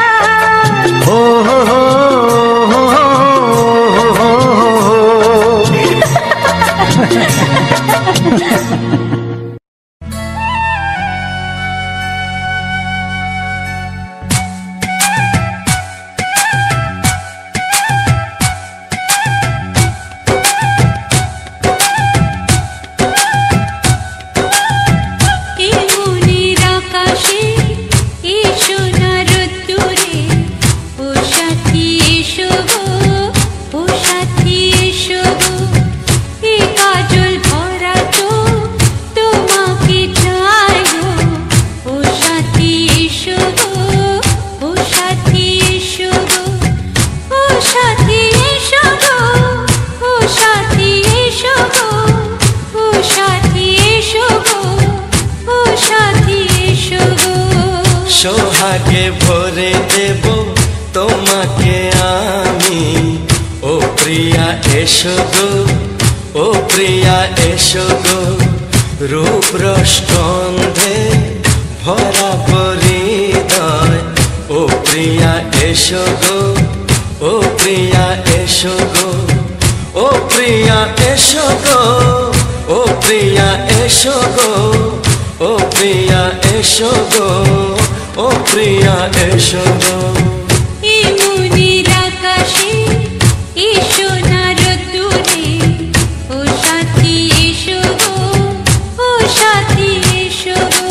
ও হো হো হো হো হো হো। সোহাগে ভরে দেব তোমাকে আমি, ও প্রিয়া এসো গো, ও প্রিয়া এসো গো। রূপ রসগন্ধে ভরা পরিদয়, ও প্রিয়া এসো গো, ও প্রিয়া এসো গো, ও প্রিয়া এসো গো, ও প্রিয়া এসো গো, ও প্রিয়া এসো গো, ও প্রিয়া এসো গো। এই মনের আকাশে এসো না রোদ্দুরে, ও সাথী এসো গো, ও সাথী এসো গো।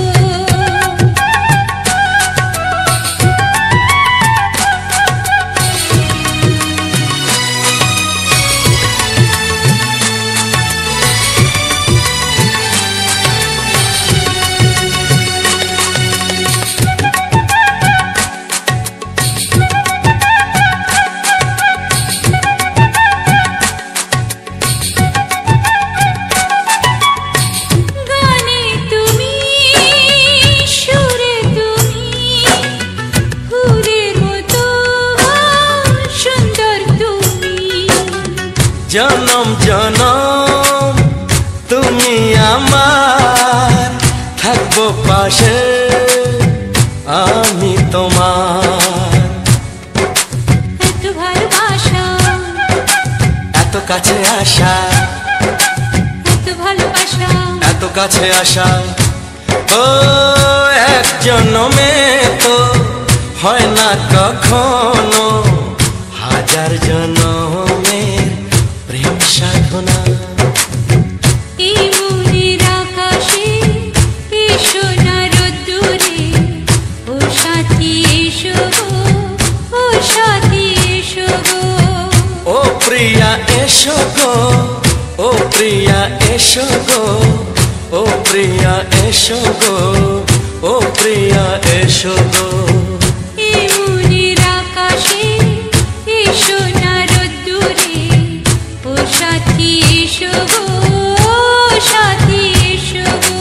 জনম জনম তুমি আমার, থাকবো পাশে আমি তোমার। এত ভালোবাসা, এত কাছে আসা, এত ভালোবাসা, এত কাছে আসা, ও এক জন্মে তো হয় না কখনো, হাজার জন্মের প্রেম সাধনা। এই মনের আকাশে এসো না রোদ্দুরে, ও সাথী এসো গো, ও সাথী এসো গো। ও প্রিয়া এসো গো, ও প্রিয়া এসো গো, ও প্রিয়া এসো গো, ও প্রিয়া এসো গো। এই মনের আকাশে এসো না রোদ্দুরে, ও সাথী এসো গো, ও সাথী এসো গো।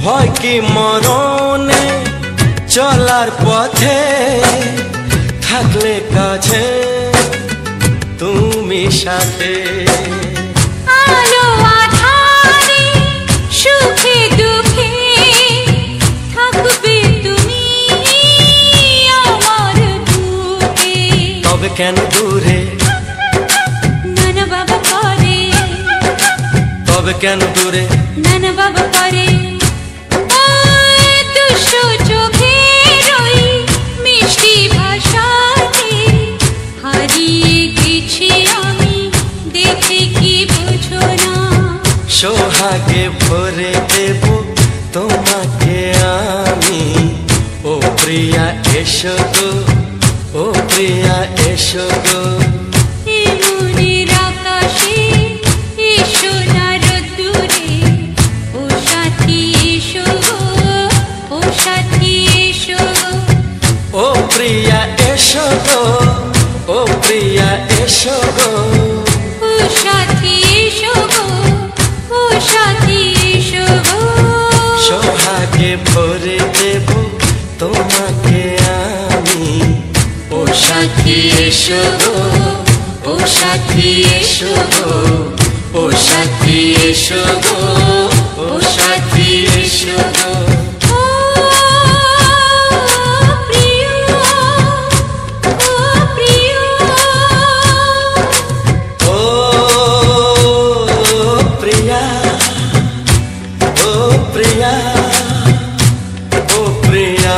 ভয় কি মরণে চলার পথে, থাকলে কাছে তুমি সাথে। আলো আঁধারে সুখে দুঃখে থাকবে তুমি আমার বুকে। তবে কেন দূরে, নানা বাবা করে, তবে কেন দূরে, নানা বাবা করে। দুশো চোখের ওই মিষ্টি ভাষাতে হারিয়ে গেছি আমি, দেখে কি বুঝো সোহাগে ভরে দেব তোমাকে আমি। ও প্রিয়া এসো গো, ও প্রিয়া এসো গো। এমনের আকাশে এসো না রোদ্দুরে, ও সাথী এসো গো, ও সাথী এসো গো। ও প্রিয়া এসো গো, ও প্রিয়া এসো গো। ও সাথী এসো গো, ও সাথী এসো গো। সোহাগে ভরে দেব তোমাকে আমি। ও সাথী এসো গো, ও সাথী এসো গো। ও সাথী এসো গো, ও সাথী এসো গো। ও প্রিয়, ও প্রিয়, ও প্রিয়া, ও প্রিয়া, ও প্রিয়া।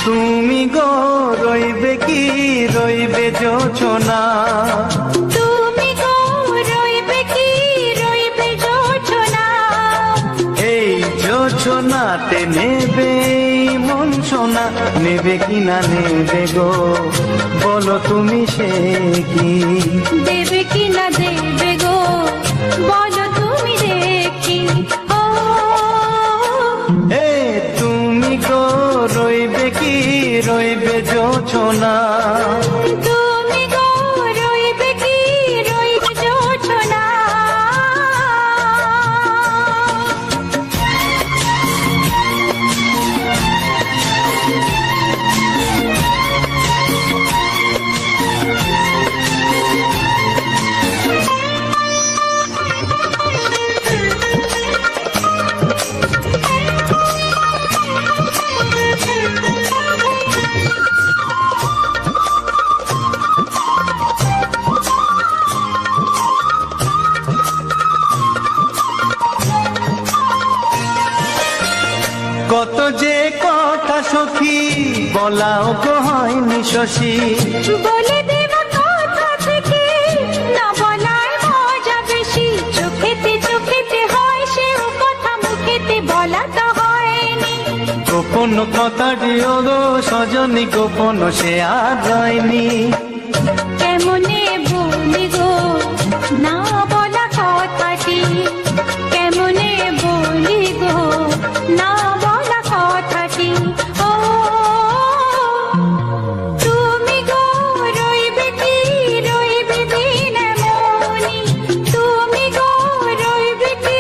তুমি গো রইবে কি রইবে যোচনা, তুমি গো রইবে কি রইবে যোচনা। এই যোচনাতে নেবে এই মন সোনা, নেবে কি না নেবে গো বলো তুমি সে কি। দেবে কি না দেবে গো বলো তুমি দেখি। ও এ তুমি গো রইবে কি রইবে যোচনা, তুমি গো রইবে কি রইবে যোচনা। কত যে কথা সখী বলাও গো হয়নি শশী। বলে দেব কথা থেকে না বলার মজা বেশি। চোখেতে চোখেতে হয় সেও কথা, মুখেতে বলা তো হয়নি। গোপন কথা দিও গো সজনী, গোপন সে আর হয়নি। কেমনে বলি গো না বলা কথাটি, কেমনে বলি গো না বলা কথাটি। ও তুমি গো রইবে কি রইবে দিন মনি, তুমি গো রইবে কি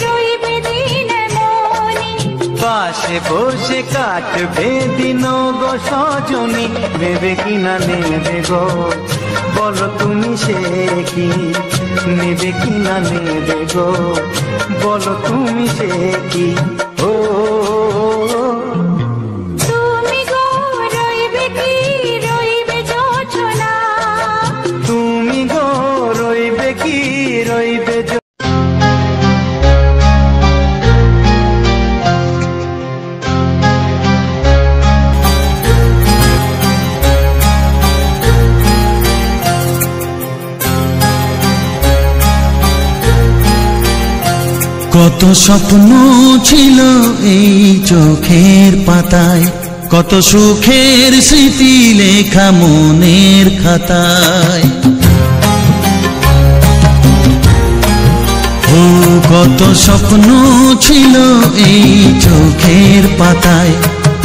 রইবে দিন মনি। পাশে বসে কাটবে দিন গো সজনী, নেবে কি না নেবে গো বলো তুমি সে কি। নেবে কি না নেবে গো বলো তুমি সে কি। ও তুমি গো রইবে কি রইবে যোচনা, তুমি গো রইবে কি রইবে কত স্বপ্ন ছিল এই চোখের পাতায়, কত সুখের স্মৃতি লেখা মনের খাতায়। ও ও কত স্বপ্ন ছিল এই চোখের পাতায়,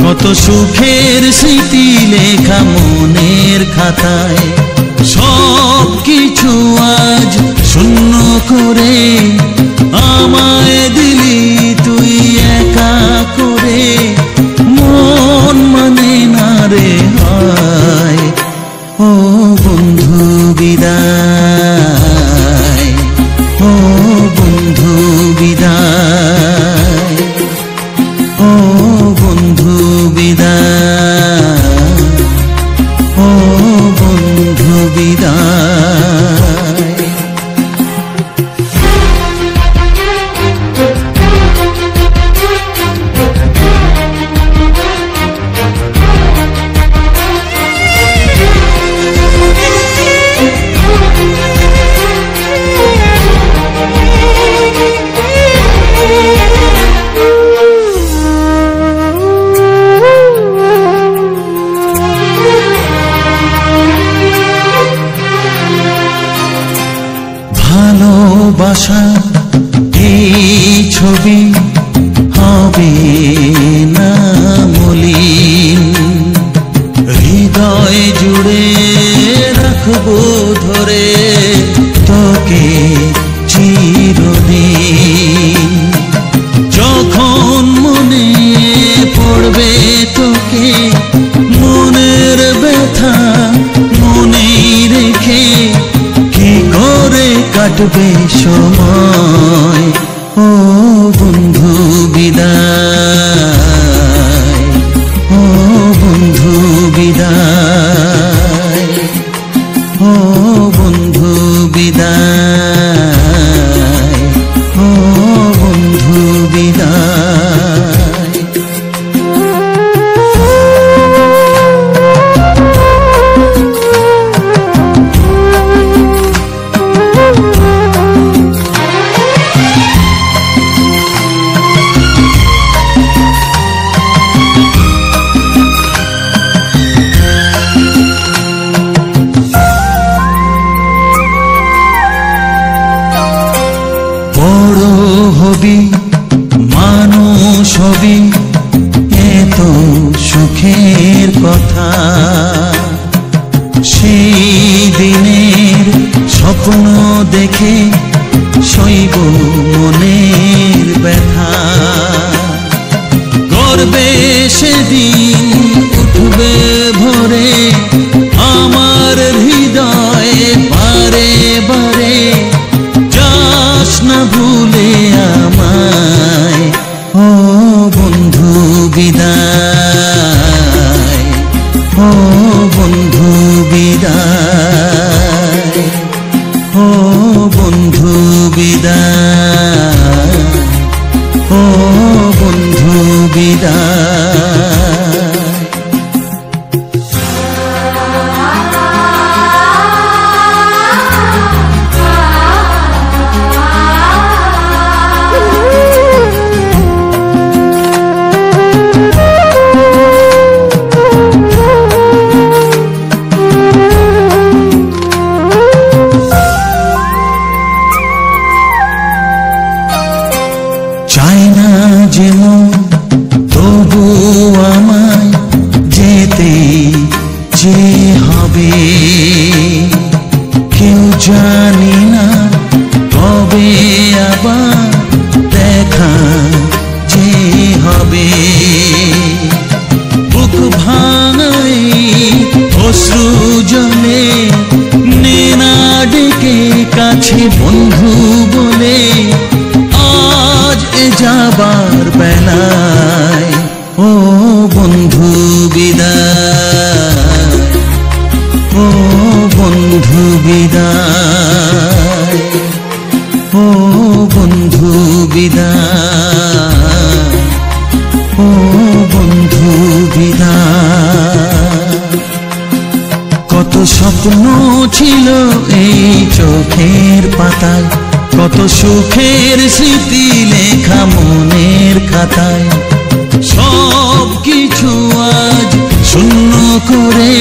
কত সুখের স্মৃতি লেখা মনের খাতায়। সব কিছু আজ শূন্য করে আমায় দিলি তুই একা করে, মন মানে না রে হয়। ও বন্ধু বিদায়, ও বন্ধু বিদায়, ও বন্ধু বিদায়, ও বন্ধু বিদায়। ভালোবাসা এই ছবি হবে না মলিন, হৃদয় জুড়ে রাখবো ধরে তোকে চিরদিন। যখন মনে পড়বে তোকে মনের ব্যথা মনেই রেখে, কি করে কাটবে সময়। ও বন্ধু বিদায়, ও বন্ধু বিদায়, ও বন্ধু বিদায়, ও বন্ধু বিদায়। বড় হবি মানুষ হবি এত সুখের কথা, সেই দিনের স্বপ্ন দেখে সইব মনের ব্যথা। গর্বে সেদিন উঠবে ভরে আমার হৃদয়ে বারে বারে, যাস না ভুলে আমায়। ও বন্ধু বিদায়, ও বন্ধু বিদায়, ও বন্ধু বিদায়, ও বন্ধু বিদায়। চাই না যেমন তবু আমায় যেতে যে হবে, কেউ জানি না কবে আবার দেখা যে হবে। বুক ভাঙাই অশ্রু জলে নে না ডেকে কাছে বন্ধু বলে, আজ এ যাবার বেলায়। ও বন্ধু বিদায়, ও বন্ধু বিদায়, ও বন্ধু বিদায়, ও বন্ধু বিদায়। কত স্বপ্ন ছিল এই চোখের পাতায়, কত সুখের স্মৃতি লেখা মনের খাতায়। সব কিছু আজ শূন্য করে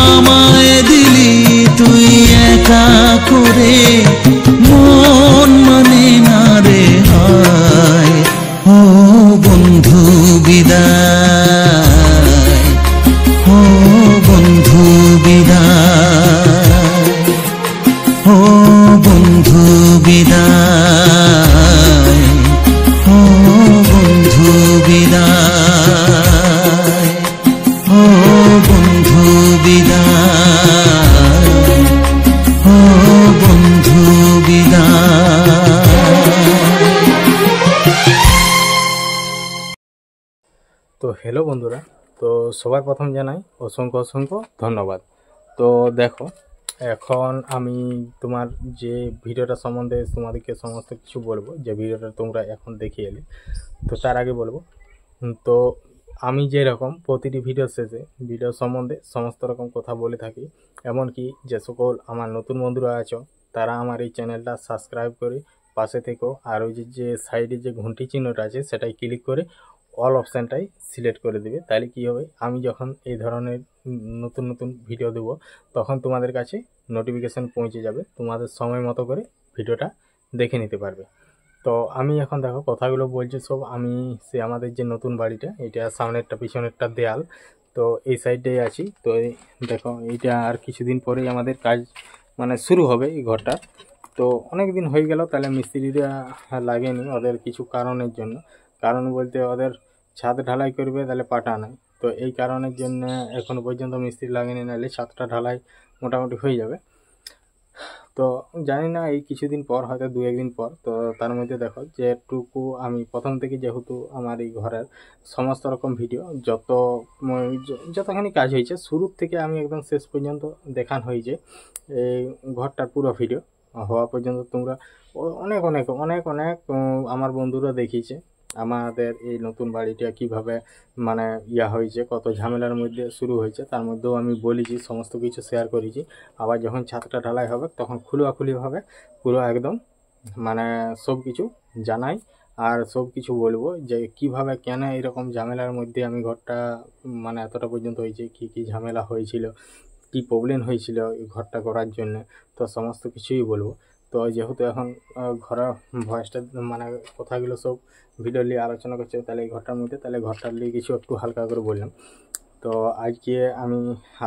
আমায় দিলি তুই একা করে, মন মানে তো হ্যালো বন্ধুরা, তো সবার প্রথম জানাই অসংখ্য অসংখ্য ধন্যবাদ। তো দেখো, এখন আমি তোমার যে ভিডিওটা সম্বন্ধে তোমাদেরকে সমস্ত কিছু বলবো, যে ভিডিওটা তোমরা এখন দেখে এলে, তো তার আগে বলবো তো আমি যেরকম প্রতিটি ভিডিও শেষে ভিডিও সম্বন্ধে সমস্ত রকম কথা বলে থাকি, এমনকি যে সকল আমার নতুন বন্ধুরা আছো তারা আমার এই চ্যানেলটা সাবস্ক্রাইব করে পাশে থেকেও, আর ওই যে সাইডে যে ঘন্টি চিহ্নটা আছে সেটাই ক্লিক করে অল অপশানটাই সিলেক্ট করে দেবে। তাহলে কী হবে, আমি যখন এই ধরনের নতুন নতুন ভিডিও দেবো তখন তোমাদের কাছে নোটিফিকেশান পৌঁছে যাবে, তোমাদের সময় মতো করে ভিডিওটা দেখে নিতে পারবে। তো আমি এখন দেখো কথাগুলো বলছি সব আমি সে আমাদের যে নতুন বাড়িটা, এটা সামনেরটা পিছনেরটা দেয়াল, তো এই সাইডটাই আছি। তো দেখো এইটা আর কিছুদিন পরেই আমাদের কাজ মানে শুরু হবে এই ঘরটা। তো অনেক দিন হয়ে গেল, তাহলে মিস্ত্রিরা লাগেনি ওদের কিছু কারণের জন্য, কারণ বলতে ওদের ছাদ ঢালাই করবে তাহলে পাটা নাই, তো এই কারণের জন্য এখনো পর্যন্ত মিস্ত্রি লাগেনি, নাহলে ছাদটা ঢালাই মোটামুটি হয়ে যাবে। তো জানি না এই কিছুদিন পর, হয়তো 2-1 দিন পর। তো তার মধ্যে দেখো যেটুকু আমি প্রথম থেকে, যেহেতু আমার এই ঘরের সমস্ত রকম ভিডিও যতখানি কাজ হয়েছে শুরুর থেকে আমি একদম শেষ পর্যন্ত দেখানো হয়েছে, এই ঘরটার পুরো ভিডিও হওয়া পর্যন্ত তোমরা অনেক অনেক অনেক অনেক আমার বন্ধুরা দেখিয়েছে আমাদের এই নতুন বাড়িটা কিভাবে মানে হয়েছে, কত ঝামেলার মধ্যে শুরু হয়েছে, তার মধ্যেও আমি বলেছি, সমস্ত কিছু শেয়ার করেছি। আবার যখন ছাদটা ঢালাই হবে তখন খুলাখুলিভাবে পুরো একদম মানে সব কিছু জানাই, আর সব কিছু বলবো যে কিভাবে কেন এরকম ঝামেলার মধ্যে আমি ঘরটা মানে এতটা পর্যন্ত হয়েছে, কি কি ঝামেলা হয়েছিল, কি প্রবলেম হয়েছিল এই ঘরটা করার জন্য, তো সমস্ত কিছুই বলবো। তো যেহেতু এখন ঘরের ভয়েসটা মানে কথাগুলো সব ভিডিও নিয়ে আলোচনা করছে, তাহলে এই ঘরটার মধ্যে, তাহলে ঘরটার নিয়ে কিছু একটু হালকা করে বললাম। তো আজকে আমি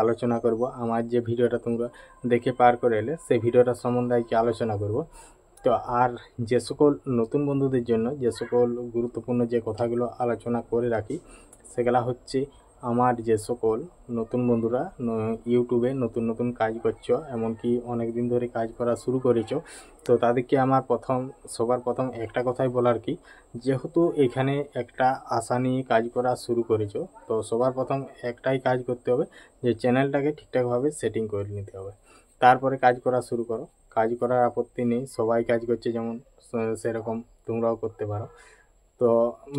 আলোচনা করব আমার যে ভিডিওটা তোমরা দেখে পার করে এলে, সেই ভিডিওটা সম্বন্ধে আজকে আলোচনা করব। তো আর যে সকল নতুন বন্ধুদের জন্য যে সকল গুরুত্বপূর্ণ যে কথাগুলো আলোচনা করে রাখি, সেগুলা হচ্ছে আমার যে সকল নতুন বন্ধুরা ইউটিউবে নতুন নতুন কাজ করছো, এমনকি অনেক দিন ধরে কাজ করা শুরু করেছো, তো তাদেরকে আমার সবার প্রথম একটা কথাই বলার কি, যেহেতু এখানে একটা আশা নিয়ে কাজ করা শুরু করেছো, তো সবার প্রথম একটাই কাজ করতে হবে, যে চ্যানেলটাকে ঠিকঠাকভাবে সেটিং করে নিতে হবে, তারপরে কাজ করা শুরু করো। কাজ করার আপত্তি নেই, সবাই কাজ করছে যেমন, সেরকম তোমরাও করতে পারো। তো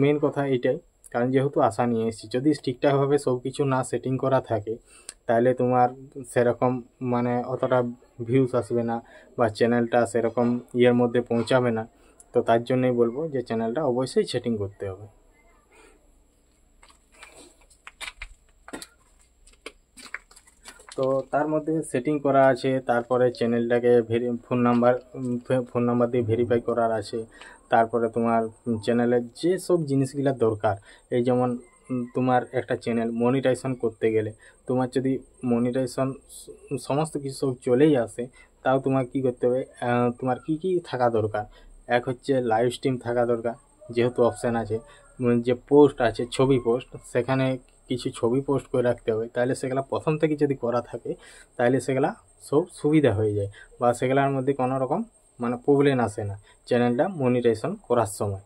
মেন কথা এইটাই, কারণ যেহেতু আশা নিয়ে এসেছি, যদি ঠিকঠাকভাবে সব কিছু না সেটিং করা থাকে তাহলে তোমার সেরকম মানে অতটা ভিউজ আসবে না, বা চ্যানেলটা সেরকম মধ্যে পৌঁছাবে না। তো তার জন্যই বলবো যে চ্যানেলটা অবশ্যই সেটিং করতে হবে। তো তার মধ্যে সেটিং করা আছে, তারপরে চ্যানেলটাকে ফোন নাম্বার দিয়ে ভেরিফাই করার আছে, তারপরে তোমার চ্যানেলের যে সব জিনিসগুলো দরকার, এই যেমন তোমার একটা চ্যানেল মনিটাইজেশন করতে গেলে, তোমার যদি মনিটাইজেশন সমস্ত কিছু সব চলেই আসে, তাও তোমার কি করতে হবে, তোমার কি কি থাকা দরকার, এক হচ্ছে লাইভ স্ট্রিম থাকা দরকার, যেহেতু অপশান আছে, যে পোস্ট আছে ছবি পোস্ট, সেখানে কিছু ছবি পোস্ট করে রাখতে হবে, তাহলে সেগুলো প্রথম থেকে যদি করা থাকে তাহলে সেগুলা সব সুবিধা হয়ে যায়, বা সেগুলোর মধ্যে কোনো রকম মানে প্রবলেম আসে না চ্যানেলটা মনিটাইজেশন করার সময়।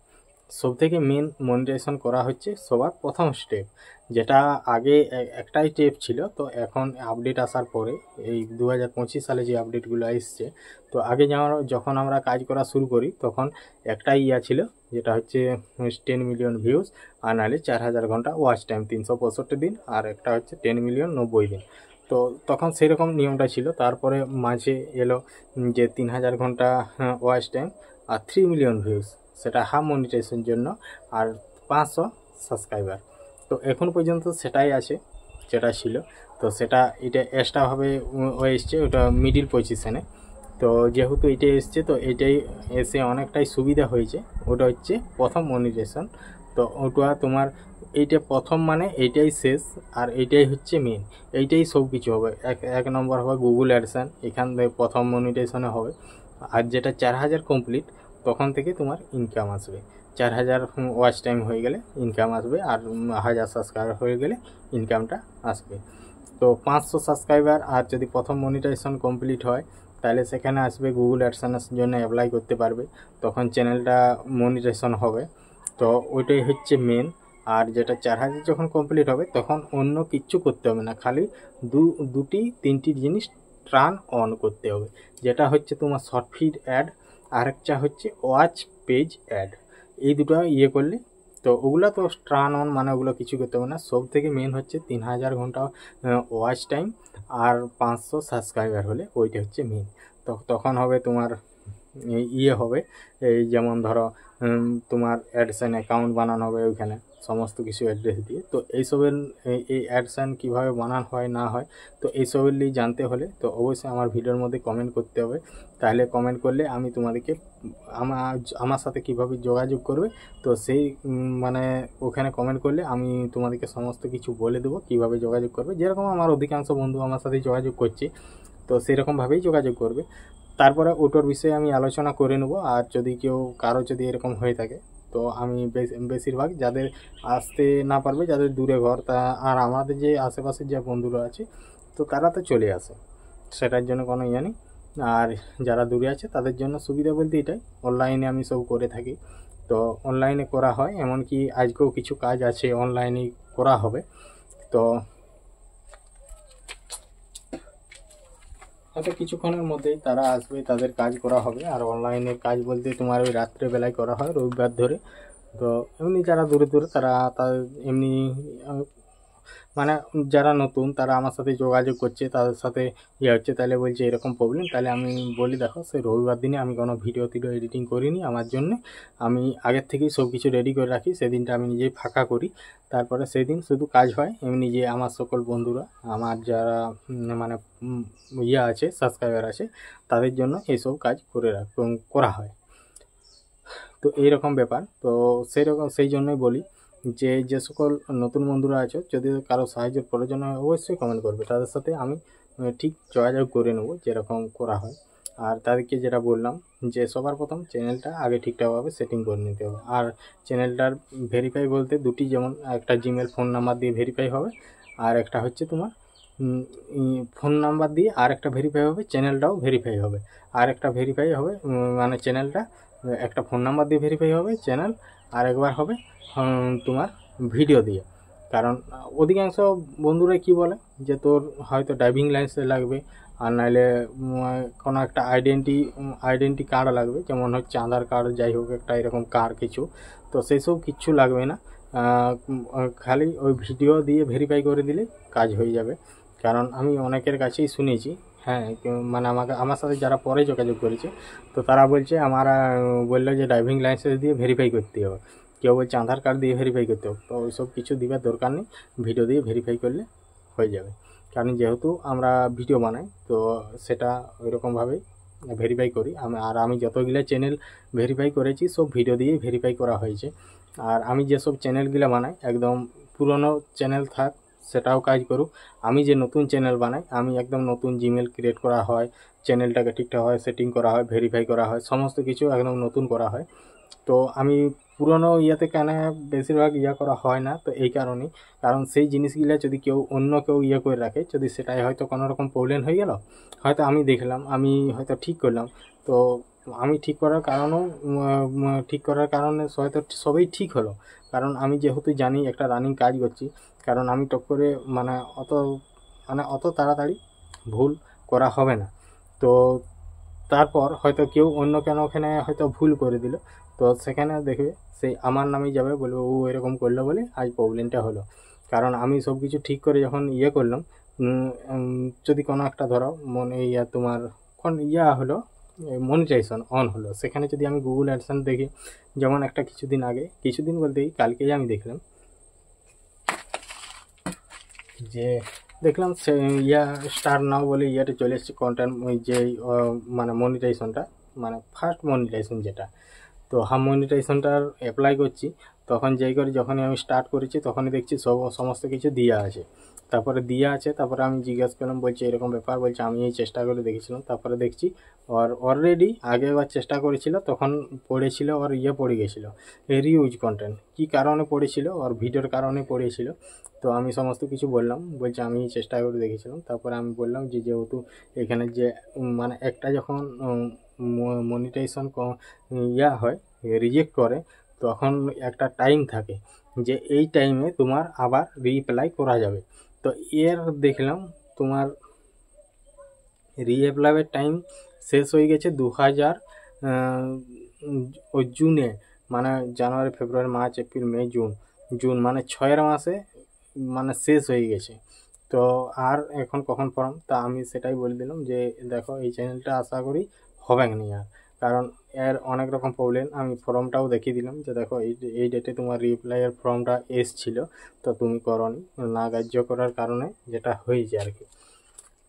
সব থেকে মেন মনিটাইজেশন করা হচ্ছে সবার প্রথম স্টেপ, যেটা আগে একটাই স্টেপ ছিল, তো এখন আপডেট আসার পরে এই 2025 সালে যে আপডেটগুলো এসছে, তো আগে যখন আমরা কাজ করা শুরু করি তখন একটাই ছিল, যেটা হচ্ছে 10 মিলিয়ন ভিউজ, আর নাহলে 4000 ঘন্টা ওয়াচ টাইম 365 দিন, আর একটা হচ্ছে 10 মিলিয়ন 90 দিন। তো তখন সেরকম নিয়মটা ছিল, তারপরে মাঝে এলো যে 3000 ঘন্টা ওয়াচ টাইম আর 3 মিলিয়ন ভিউজ, সেটা হাফ মনিটাইজেশন জন্য, আর 500 সাবস্ক্রাইবার। তো এখন পর্যন্ত সেটাই আছে যেটা ছিল, তো সেটা এটা এক্সট্রাভাবে এসছে, ওটা মিডিল পজিশানে। তো যেহেতু এটা এসছে, তো এটাই এসে অনেকটাই সুবিধা হয়েছে, ওটা হচ্ছে প্রথম মনিটাইজেশন। তো ওটা তোমার এইটা প্রথম মানে এইটাই শেষ, আর এইটাই হচ্ছে মেন, এইটাই সব কিছু হবে। এক নম্বর হবে গুগল অ্যাডসেন্স, এখান থেকে প্রথম মনিটাইজেশনে হবে, আর যেটা 4000 কমপ্লিট তখন থেকে তোমার ইনকাম আসবে, 4000 ওয়াচ টাইম হয়ে গেলে ইনকাম আসবে, আর 1000 সাবস্ক্রাইবার হয়ে গেলে ইনকামটা আসবে। তো 500 সাবস্ক্রাইবার আর যদি প্রথম মনিটাইজেশন কমপ্লিট হয়, তাহলে সেখানে আসবে গুগল অ্যাডসেন্সের জন্য অ্যাপ্লাই করতে পারবে, তখন চ্যানেলটা মনিটাইজেশন হবে। তো ওইটাই হচ্ছে মেন। আর যেটা 4000 যখন কমপ্লিট হবে তখন অন্য কিচ্ছু করতে হবে না, খালি দুটি তিনটি জিনিস টার্ন অন করতে হবে, যেটা হচ্ছে তোমার শর্ট ফিড অ্যাড, আরেকটা হচ্ছে ওয়াচ পেজ অ্যাড। এই দুটো ইয়ে করলে তো ওগুলো তো টার্ন অন, মানে ওগুলো কিছু করতে হবে না। সব থেকে মেন হচ্ছে 3000 ঘন্টা ওয়াচ টাইম আর 500 সাবস্ক্রাইবার হলে ওইটা হচ্ছে মেন। তো তখন হবে তোমার ইয়ে হবে, এই যেমন ধরো তোমার অ্যাডসেন অ্যাকাউন্ট বানানো হবে ওইখানে সমস্ত কিছু অ্যাড্রেস দিয়ে। তো এইসবের এই অ্যাডসেন কীভাবে বানানো হয় না হয়, তো এইসবের নিয়ে জানতে হলে তো অবশ্যই আমার ভিডিওর মধ্যে কমেন্ট করতে হবে। তাহলে কমেন্ট করলে আমি তোমাদেরকে আমার সাথে কিভাবে যোগাযোগ করবে, তো সেই মানে ওখানে কমেন্ট করলে আমি তোমাদেরকে সমস্ত কিছু বলে দেবো কীভাবে যোগাযোগ করবে। যেরকম আমার অধিকাংশ বন্ধু আমার সাথে যোগাযোগ করছে, তো সেরকমভাবেই যোগাযোগ করবে। তারপরে ওটার বিষয়ে আমি আলোচনা করে নেব। আর যদি কারো যদি এরকম হয়ে থাকে, তো আমি বেশিরভাগ যাদের আসতে না পারবে, যাদের দূরে ঘর, তা আর আমাদের যে আশেপাশের যে বন্ধুরা আছে তো তারা তো চলে আসে, সেটার জন্য কোনো ইয়ে নেই। আর যারা দূরে আছে তাদের জন্য সুবিধা বলতে এটাই, অনলাইনে আমি সব করে থাকি। তো অনলাইনে করা হয়, এমনকি আজকেও কিছু কাজ আছে অনলাইনে করা হবে। তো হয়তো কিছুক্ষণের মধ্যেই তারা আসবে, তাদের কাজ করা হবে। আর অনলাইনের কাজ বলতে তোমার ওই রাত্রেবেলায় করা হয় রবিবার ধরে। তো এমনি যারা দূরে দূরে তারা এমনি মানে যারা নতুন তারা আমার সাথে যোগাযোগ করছে, তাদের সাথে ইয়ে হচ্ছে, তাহলে বলছে এরকম প্রবলেম, তাহলে আমি বলি দেখো সেই রবিবার দিনে আমি কোনো ভিডিও এডিটিং করিনি আমার জন্যে, আমি আগের থেকেই সব কিছু রেডি করে রাখি, সেদিনটা আমি নিজেই ফাঁকা করি। তারপরে সেদিন শুধু কাজ হয় এমনি যে আমার সকল বন্ধুরা, আমার যারা মানে ইয়ে আছে সাবস্ক্রাইবার আছে, তাদের জন্য এইসব কাজ করা হয়। তো এইরকম ব্যাপার। তো সেই জন্যই বলি যে সকল নতুন বন্ধুরা আছে, যদি কারো সাহায্যের প্রয়োজন হয় অবশ্যই কমেন্ট করবে, তাদের সাথে আমি ঠিক যোগাযোগ করে নেব যেরকম করা হয়। আর তাদেরকে যেটা বললাম যে সবার প্রথম চ্যানেলটা আগে ঠিকঠাকভাবে সেটিং করে নিতে হবে। আর চ্যানেলটার ভেরিফাই বলতে দুটি, যেমন একটা জিমেল ফোন নাম্বার দিয়ে ভেরিফাই হবে, আর একটা হচ্ছে তোমার ফোন নাম্বার দিয়ে আর একটা ভেরিফাই হবে, চ্যানেলটাও ভেরিফাই হবে। আর একটা ভেরিফাই হবে মানে চ্যানেলটা একটা ফোন নাম্বার দিয়ে ভেরিফাই হবে চ্যানেল, আর একবার হবে তোমার ভিডিও দিয়ে। কারণ অধিকাংশ বন্ধুরা কি বলে যে তোর হয়তো ড্রাইভিং লাইসেন্স লাগবে, আর নাহলে কোনো একটা আইডেন্টি কার্ড লাগবে, যেমন হচ্ছে আধার কার্ড, যাই হোক একটা এরকম কার্ড কিছু। তো সেই সব কিচ্ছু লাগবে না, খালি ওই ভিডিও দিয়ে ভেরিফাই করে দিলে কাজ হয়ে যাবে। কারণ আমি অনেকের কাছেই শুনেছি, হ্যাঁ, মানে আমার সাথে যারা পরে যোগাযোগ করেছে, তো তারা বলছে বললো যে ড্রাইভিং লাইসেন্স দিয়ে ভেরিফাই করতে হবে, কেউ বলছে আধার কার্ড দিয়ে ভেরিফাই করতে হবে। তো ওইসব কিছু দিবার দরকার নেই, ভিডিও দিয়ে ভেরিফাই করলে হয়ে যাবে। কারণ যেহেতু আমরা ভিডিও বানাই, তো সেটা ওইরকমভাবেই ভেরিফাই করি। আর আমি যতগুলো চ্যানেল ভেরিফাই করেছি সব ভিডিও দিয়েই ভেরিফাই করা হয়েছে। আর আমি যেসব চ্যানেলগুলো বানাই একদম পুরনো চ্যানেল থাক সেটাও কাজ করুক, আমি যে নতুন চ্যানেল বানাই আমি একদম নতুন জিমেল ক্রিয়েট করা হয়, চ্যানেলটাকে ঠিকঠাক হয় সেটিং করা হয়, ভেরিফাই করা হয়, সমস্ত কিছু একদম নতুন করা হয়। তো আমি পুরনো ইয়েতে কেন বেশিরভাগ করা হয় না, তো এই কারণেই, কারণ সেই জিনিসগুলো যদি অন্য কেউ করে রাখে, যদি সেটাই হয়তো কোনো রকম প্রবলেম হয়ে গেল, হয়তো আমি দেখলাম, আমি হয়তো ঠিক করলাম, তো আমি ঠিক করার কারণে হয়তো সবই ঠিক হলো, কারণ আমি যেহেতু জানি একটা রানিং কাজ করছি, কারণ আমি টপ করে অত তাড়াতাড়ি ভুল করা হবে না। তো তারপর হয়তো কেউ অন্য কেন ওখানে হয়তো ভুল করে দিল, তো সেখানে দেখবে সেই আমার নামেই যাবে, বলবে ও এরকম করলো বলে আজ প্রবলেমটা হলো। কারণ আমি সব কিছু ঠিক করে যখন করলাম, যদি কোনো একটা ধরো তোমার হলো মনিটাইজেশন অন হলো, সেখানে যদি আমি গুগল অ্যাডসেন্স দেখি, যেমন একটা কিছুদিন বলতেই কালকেই আমি দেখলাম যে সে স্টার নাও বলে চলে এসেছে কন্টেন্ট, যে মানে মনিটাইজেশনটা, মানে ফার্স্ট মনিটাইজেশন যেটা। তো মনিটাইজেশনটার অ্যাপ্লাই করছি, তখন যখনই আমি স্টার্ট করেছি তখনই দেখছি সমস্ত কিছু তারপরে আমি জিজ্ঞাসা করলাম, বলছে এরকম ব্যাপার, বলছে আমি এই চেষ্টা করে দেখেছিলাম, তারপরে দেখছি অলরেডি আগেবার চেষ্টা করেছিল তখন পড়েছিল পড়ে গেছিলো রিউজ কন্টেন্ট, কি কারণে পড়েছিল, ভিডিওর কারণে পড়েছিল। তো আমি সমস্ত কিছু বললাম, বলছে আমি চেষ্টা করে দেখেছিলাম। তারপরে আমি বললাম যে যেহেতু এখানে যে মানে একটা যখন মনিটাইজেশন হয় রিজেক্ট করে, তখন একটা টাইম থাকে যে এই টাইমে তোমার আবার রিঅ্যাপ্লাই করা যাবে। তো এর দেখলাম তোমার রিঅ্যাপ্লাইয়ের টাইম শেষ হয়ে গেছে 2000 ওই জুনে, মানে জানুয়ারি ফেব্রুয়ারি মার্চ এপ্রিল মে জুন মানে 6 মাসে মানে শেষ হয়ে গেছে। তো আর এখন কখন পড়াম, তা আমি সেটাই বলে দিলাম যে দেখো এই চ্যানেলটা আশা করি হবে না আর, কারণ এর অনেক রকম প্রবলেম। আমি ফর্মটাও দেখিয়ে দিলাম যে দেখো এই ডেটে তোমার রিপ্লাইয়ের ফর্মটা এসছিল, তো তুমি করনি, না গ্রাহ্য করার কারণে যেটা হয়েছে আর কি।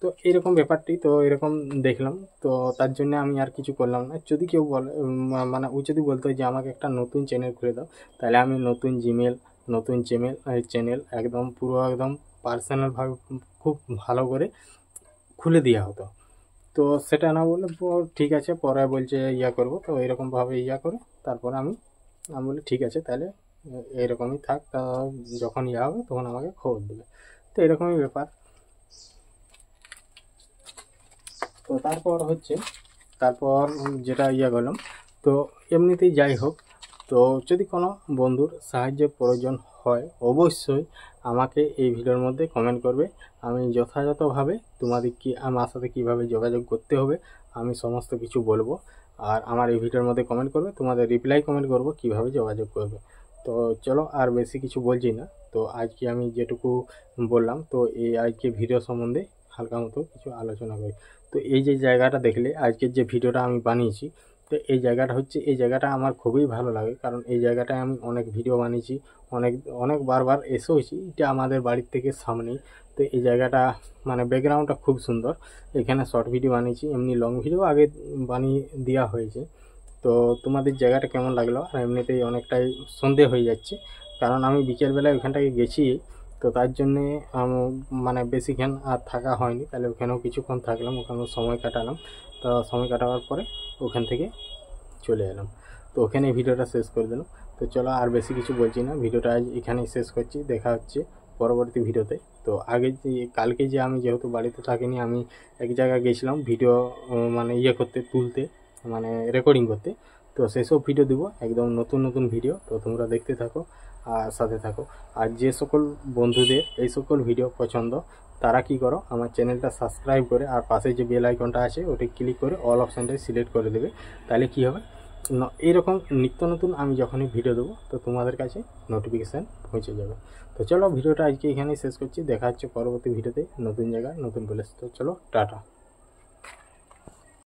তো এরকম ব্যাপারটি, তো এরকম দেখলাম, তো তার জন্য আমি আর কিছু করলাম না। যদি কেউ বলে মানে ও যদি বলতো যে আমাকে একটা নতুন চ্যানেল খুলে দাও, তাহলে আমি নতুন চ্যানেল একদম পুরো একদম পার্সোনালভাবে খুব ভালো করে খুলে দেওয়া হতো। তো সেটা না বলে ঠিক আছে পরে বলছে ইয়া করবো, তো এরকমভাবে ইয়া করে তারপরে আমি বলি ঠিক আছে তাহলে এরকমই থাক, তা যখন ইয়া হবে তখন আমাকে খবর দেবে। তো এরকমই ব্যাপার। তো তারপর যেটা ইয়া করলাম, তো এমনিতেই যাই হোক, তো যদি কোনো বন্ধুর সাহায্যের প্রয়োজন হয় অবশ্যই আমাকে এই ভিডিওর মধ্যে কমেন্ট করবে। আমি যথাযথভাবে আমার সাথে কীভাবে যোগাযোগ করতে হবে আমি সমস্ত কিছু বলবো। আর আমার এই ভিডিওর মধ্যে কমেন্ট করবে, তোমাদের রিপ্লাই কমেন্ট করবো কীভাবে যোগাযোগ করবে। তো চলো আর বেশি কিছু বলছি না, তো আজকে আমি যেটুকু বললাম, তো এই আজকে ভিডিও সম্বন্ধে হালকা মতো কিছু আলোচনা করি। তো এই যে জায়গাটা দেখলে আজকের যে ভিডিওটা আমি বানিয়েছি, তো এই জায়গাটা আমার খুবই ভালো লাগে, কারণ এই জায়গাটায় আমি অনেক ভিডিও বানিয়েছি, অনেক বারবার এসেওছি। এটা আমাদের বাড়ির থেকে সামনেই। তো এই জায়গাটা মানে ব্যাকগ্রাউন্ডটা খুব সুন্দর। এখানে শর্ট ভিডিও বানিয়েছি, এমনি লং ভিডিও আগে বানিয়ে দেওয়া হয়েছে। তো তোমাদের জায়গাটা কেমন লাগলো? আর এমনিতেই অনেকটাই সন্ধে হয়ে যাচ্ছে, কারণ আমি বিকেলবেলায় ওখানটাকে গেছি, তো তার জন্যে মানে বেশিক্ষণ আর থাকা হয়নি। তাহলে ওখানেও কিছুক্ষণ থাকলাম, ওখানেও সময় কাটালাম। তো সময় কাটাবার পরে ওখান থেকে চলে এলাম, তো ওখানে ভিডিওটা শেষ করে দিলাম। তো চলো আর বেশি কিছু বলছি না, ভিডিওটা আজ এখানেই শেষ করছি। দেখা হচ্ছে পরবর্তী ভিডিওতে। তো কালকে যে আমি যেহেতু বাড়িতে থাকিনি, আমি এক জায়গায় গেছিলাম ভিডিও মানে তুলতে মানে রেকর্ডিং করতে। তো সেসব ভিডিও দেবো, একদম নতুন ভিডিও। তো তোমরা দেখতে থাকো আর সাথে থাকো। আর যে সকল বন্ধুদের এই সকল ভিডিও পছন্দ, তারা কি করো, আমার চ্যানেলটা সাবস্ক্রাইব করে আর পাশে যে বেল আইকনটা আছে ওটা ক্লিক করে অল অপশানটা সিলেক্ট করে দেবে। তাহলে কি হবে, এইরকম নিত্য নতুন আমি যখনই ভিডিও দেবো তো তোমাদের কাছে নোটিফিকেশান পৌঁছে যাবে। তো চলো ভিডিওটা আজকে এখানেই শেষ করছি। দেখা হচ্ছে পরবর্তী ভিডিওতে নতুন জায়গায় নতুন প্লেস। তো চলো টাটা।